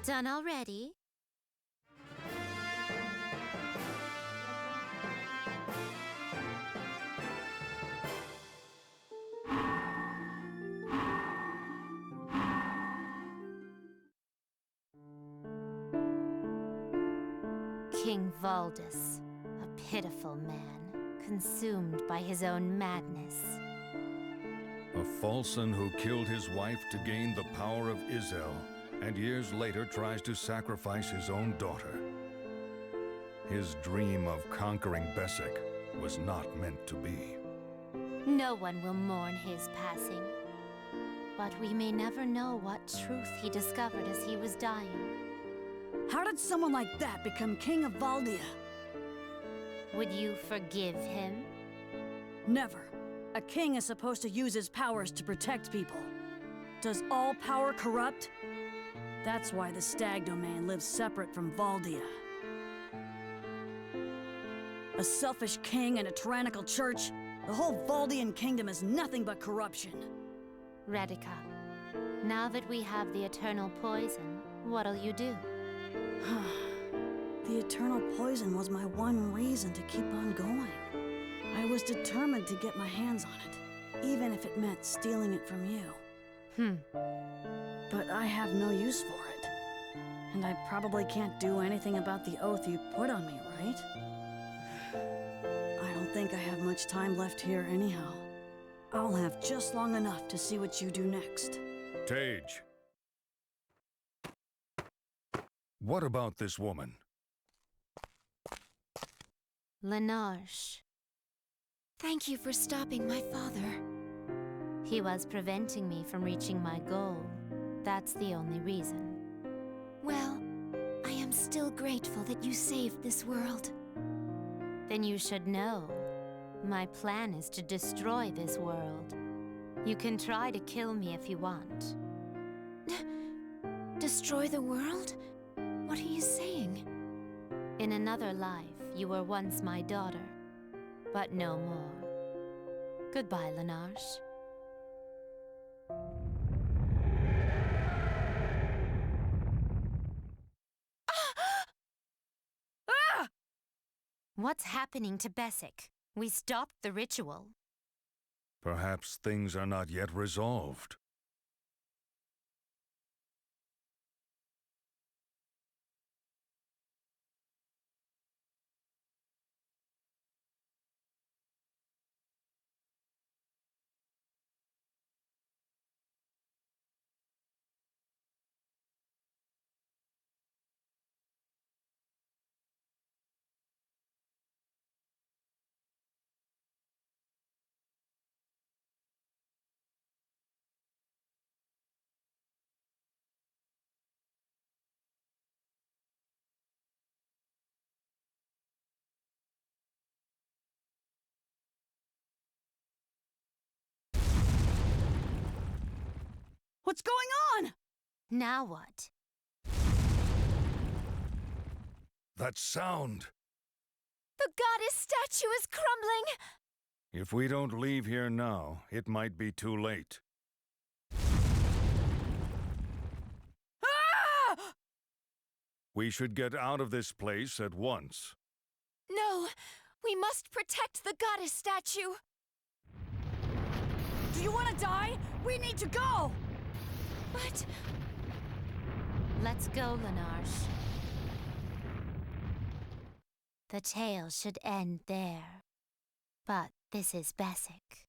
Done already? King Valdis, a pitiful man, consumed by his own madness. A Falson who killed his wife to gain the power of Izel, and years later tries to sacrifice his own daughter. His dream of conquering Besek was not meant to be. No one will mourn his passing. But we may never know what truth he discovered as he was dying. How did someone like that become King of Valdia? Would you forgive him? Never. A king is supposed to use his powers to protect people. Does all power corrupt? That's why the Stag Domain lives separate from Valdia. A selfish king and a tyrannical church, the whole Valdian kingdom is nothing but corruption. Redica, now that we have the Eternal Poison, what'll you do? The Eternal Poison was my one reason to keep on going. I was determined to get my hands on it, even if it meant stealing it from you. But I have no use for it. And I probably can't do anything about the oath you put on me, right? I don't think I have much time left here anyhow. I'll have just long enough to see what you do next. Thage. What about this woman? Lenarche. Thank you for stopping my father. He was preventing me from reaching my goal. That's the only reason. Well, I am still grateful that you saved this world. Then you should know. My plan is to destroy this world. You can try to kill me if you want. Destroy the world? What are you saying? In another life, you were once my daughter, but no more. Goodbye, Lenarche. What's happening to Besek? We stopped the ritual. Perhaps things are not yet resolved. What's going on? Now what? That sound! The goddess statue is crumbling! If we don't leave here now, it might be too late. Ah! We should get out of this place at once. No, we must protect the goddess statue. Do you want to die? We need to go! But Let's go, Lenarche. The tale should end there. But this is Besek.